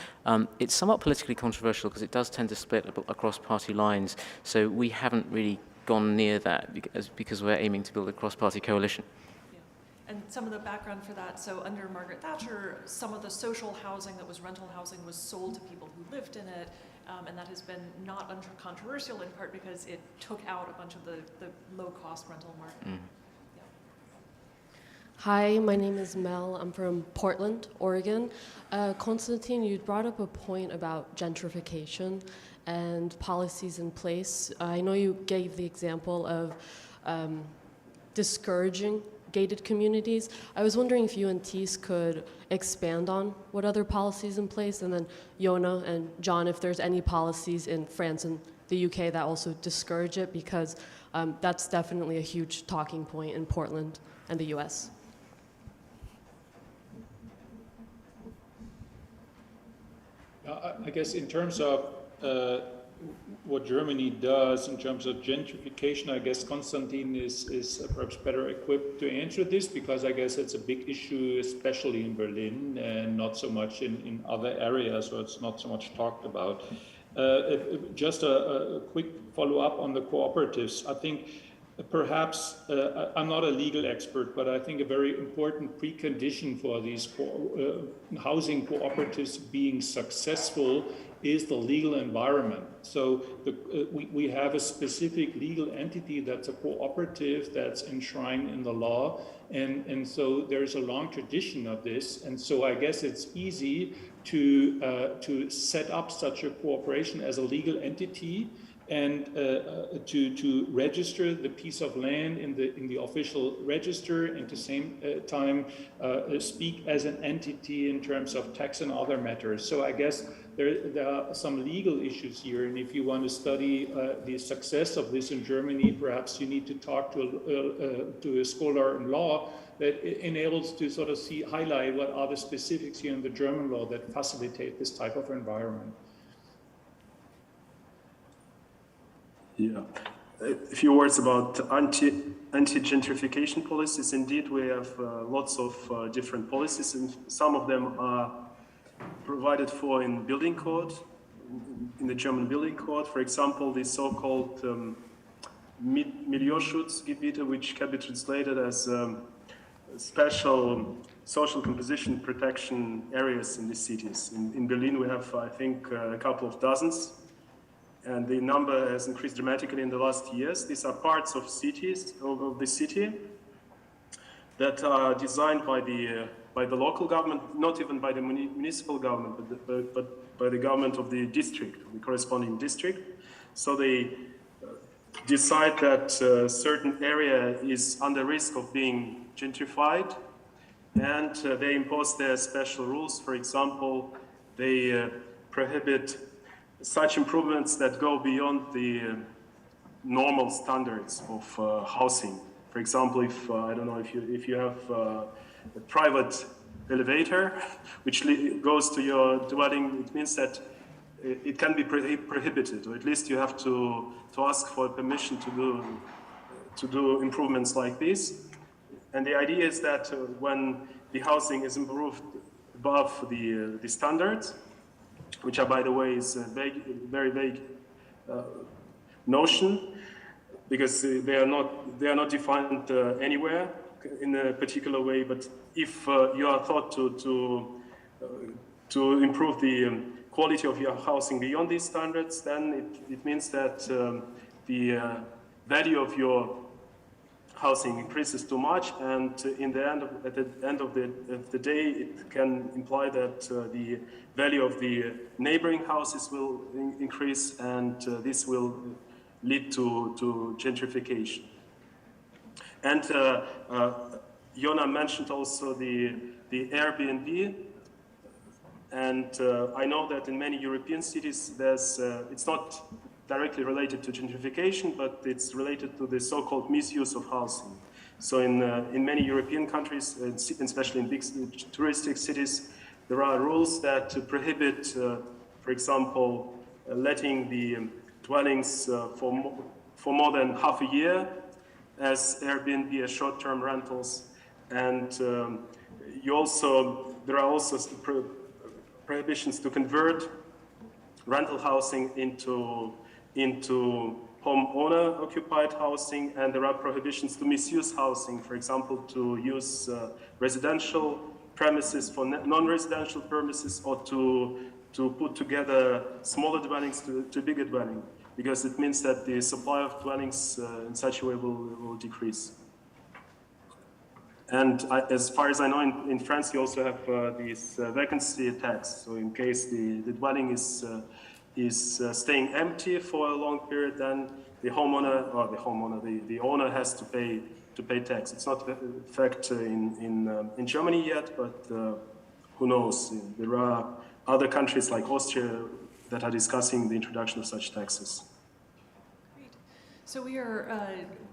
S6: it's somewhat politically controversial because it does tend to split across party lines. So we haven't really gone near that because we're aiming to build a cross-party coalition.
S1: And some of the background for that, so under Margaret Thatcher, some of the social housing that was rental housing was sold to people who lived in it, and that has been not uncontroversial in part because it took out a bunch of the low-cost rental market. Mm. Yeah.
S15: Hi, my name is Mel. I'm from Portland, Oregon. Konstantin, you brought up a point about gentrification and policies in place. I know you gave the example of discouraging gated communities. I was wondering if you and Thies could expand on what other policies in place, and then Yona and John, if there's any policies in France and the UK that also discourage it, because that's definitely a huge talking point in Portland and the US.
S5: I guess in terms of what Germany does in terms of gentrification, I guess Konstantin is perhaps better equipped to answer this, because I guess it's a big issue, especially in Berlin, and not so much in other areas, so it's not so much talked about. Just a quick follow-up on the cooperatives. I think Perhaps, I'm not a legal expert, but I think a very important precondition for these housing cooperatives being successful is the legal environment. So we have a specific legal entity that's a cooperative that's enshrined in the law. And so there's a long tradition of this. And so I guess it's easy to set up such a cooperation as a legal entity and to register the piece of land in the official register, and at the same time speak as an entity in terms of tax and other matters. So I guess there are some legal issues here, and if you want to study the success of this in Germany, perhaps you need to talk to a scholar in law that enables to sort of highlight what are the specifics here in the German law that facilitate this type of environment.
S3: Yeah. A few words about anti-gentrification policies. Indeed, we have lots of different policies, and some of them are provided for in building code, in the German building code. For example, the so-called Milieuschutzgebiete, which can be translated as special social composition protection areas in the cities. In Berlin, we have, I think, a couple of dozens. And the number has increased dramatically in the last years. These are parts of cities, of the city, that are designed by the local government, not even by the municipal government, but by the government of the district, the corresponding district. So they decide that a certain area is under risk of being gentrified, and they impose their special rules. For example, they prohibit such improvements that go beyond the normal standards of housing. For example, if I don't know, if you have a private elevator which goes to your dwelling, it means that it can be prohibited, or at least you have to ask for permission to do improvements like this. And the idea is that when the housing is improved above the standards, which are, by the way, is a very vague notion, because they are not defined anywhere in a particular way. But if you are thought to improve the quality of your housing beyond these standards, then it means that the value of your housing increases too much, and at the end of the day, it can imply that the value of the neighboring houses will increase, and this will lead to gentrification. And Jona mentioned also the Airbnb, and I know that in many European cities, it's not directly related to gentrification, but it's related to the so-called misuse of housing. So in many European countries, especially in big touristic cities, there are rules that prohibit, for example, letting the dwellings for more than half a year as Airbnb, as short-term rentals. And there are also prohibitions to convert rental housing into homeowner-occupied housing, and there are prohibitions to misuse housing, for example, to use residential premises for non-residential premises, or to put together smaller dwellings to bigger dwelling, because it means that the supply of dwellings in such a way will decrease. And as far as I know, in France, you also have this vacancy tax. So in case the dwelling is staying empty for a long period, then the owner has to pay tax. It's not a fact in Germany yet, but who knows? There are other countries like Austria that are discussing the introduction of such taxes.
S1: Great. So we are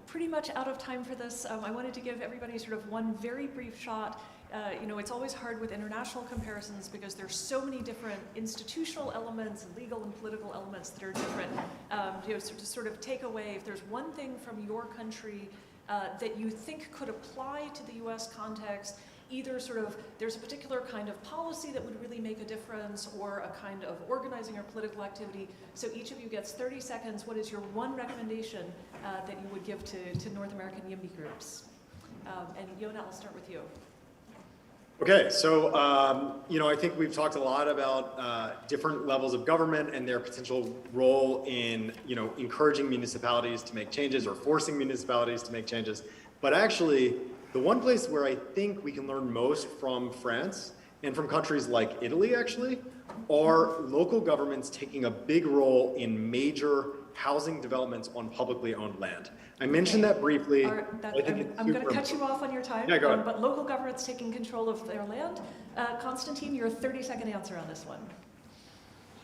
S1: pretty much out of time for this. I wanted to give everybody sort of one very brief shot. It's always hard with international comparisons because there's so many different institutional elements, legal and political elements that are different. So to sort of take away, if there's one thing from your country that you think could apply to the US context, either sort of there's a particular kind of policy that would really make a difference or a kind of organizing or political activity. So each of you gets 30 seconds. What is your one recommendation that you would give to North American YIMBY groups? And Yona, I'll start with you.
S4: Okay, so I think we've talked a lot about different levels of government and their potential role in encouraging municipalities to make changes or forcing municipalities to make changes. But actually, the one place where I think we can learn most from France and from countries like Italy actually are local governments taking a big role in major housing developments on publicly owned land. I mentioned that briefly.
S1: I'm going to cut you off on your time,
S4: Yeah, go ahead.
S1: But local governments taking control of their land. Constantine, your 30-second answer on this one.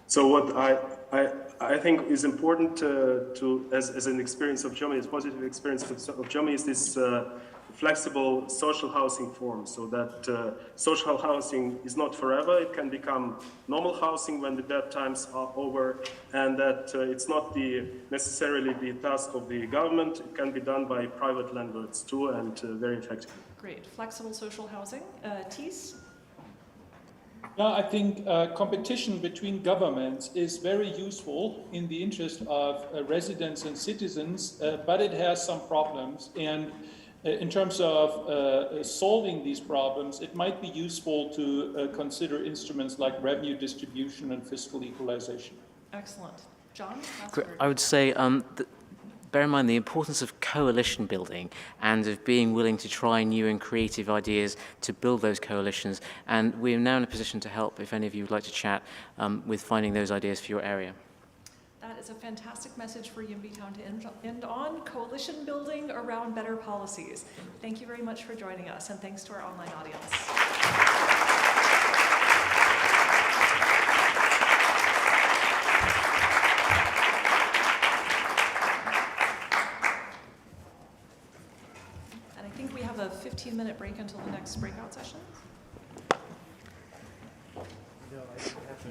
S3: So what I think is important to as an experience of Germany, as positive experience of Germany, is this flexible social housing form. So that social housing is not forever. It can become normal housing when the bad times are over, and that it's not necessarily the task of the government. It can be done by private landlords too, and very effectively.
S1: Great. Flexible social housing. Thies?
S5: Yeah, I think competition between governments is very useful in the interest of residents and citizens, but it has some problems. And in terms of solving these problems, it might be useful to consider instruments like revenue distribution and fiscal equalization.
S1: Excellent. John?
S6: I would say bear in mind the importance of coalition building and of being willing to try new and creative ideas to build those coalitions. And we are now in a position to help if any of you would like to chat with finding those ideas for your area.
S1: That is a fantastic message for YIMBY Town to end on. Coalition building around better policies. Thank you very much for joining us, and thanks to our online audience. A 15-minute break until the next breakout session.
S2: No, I have to.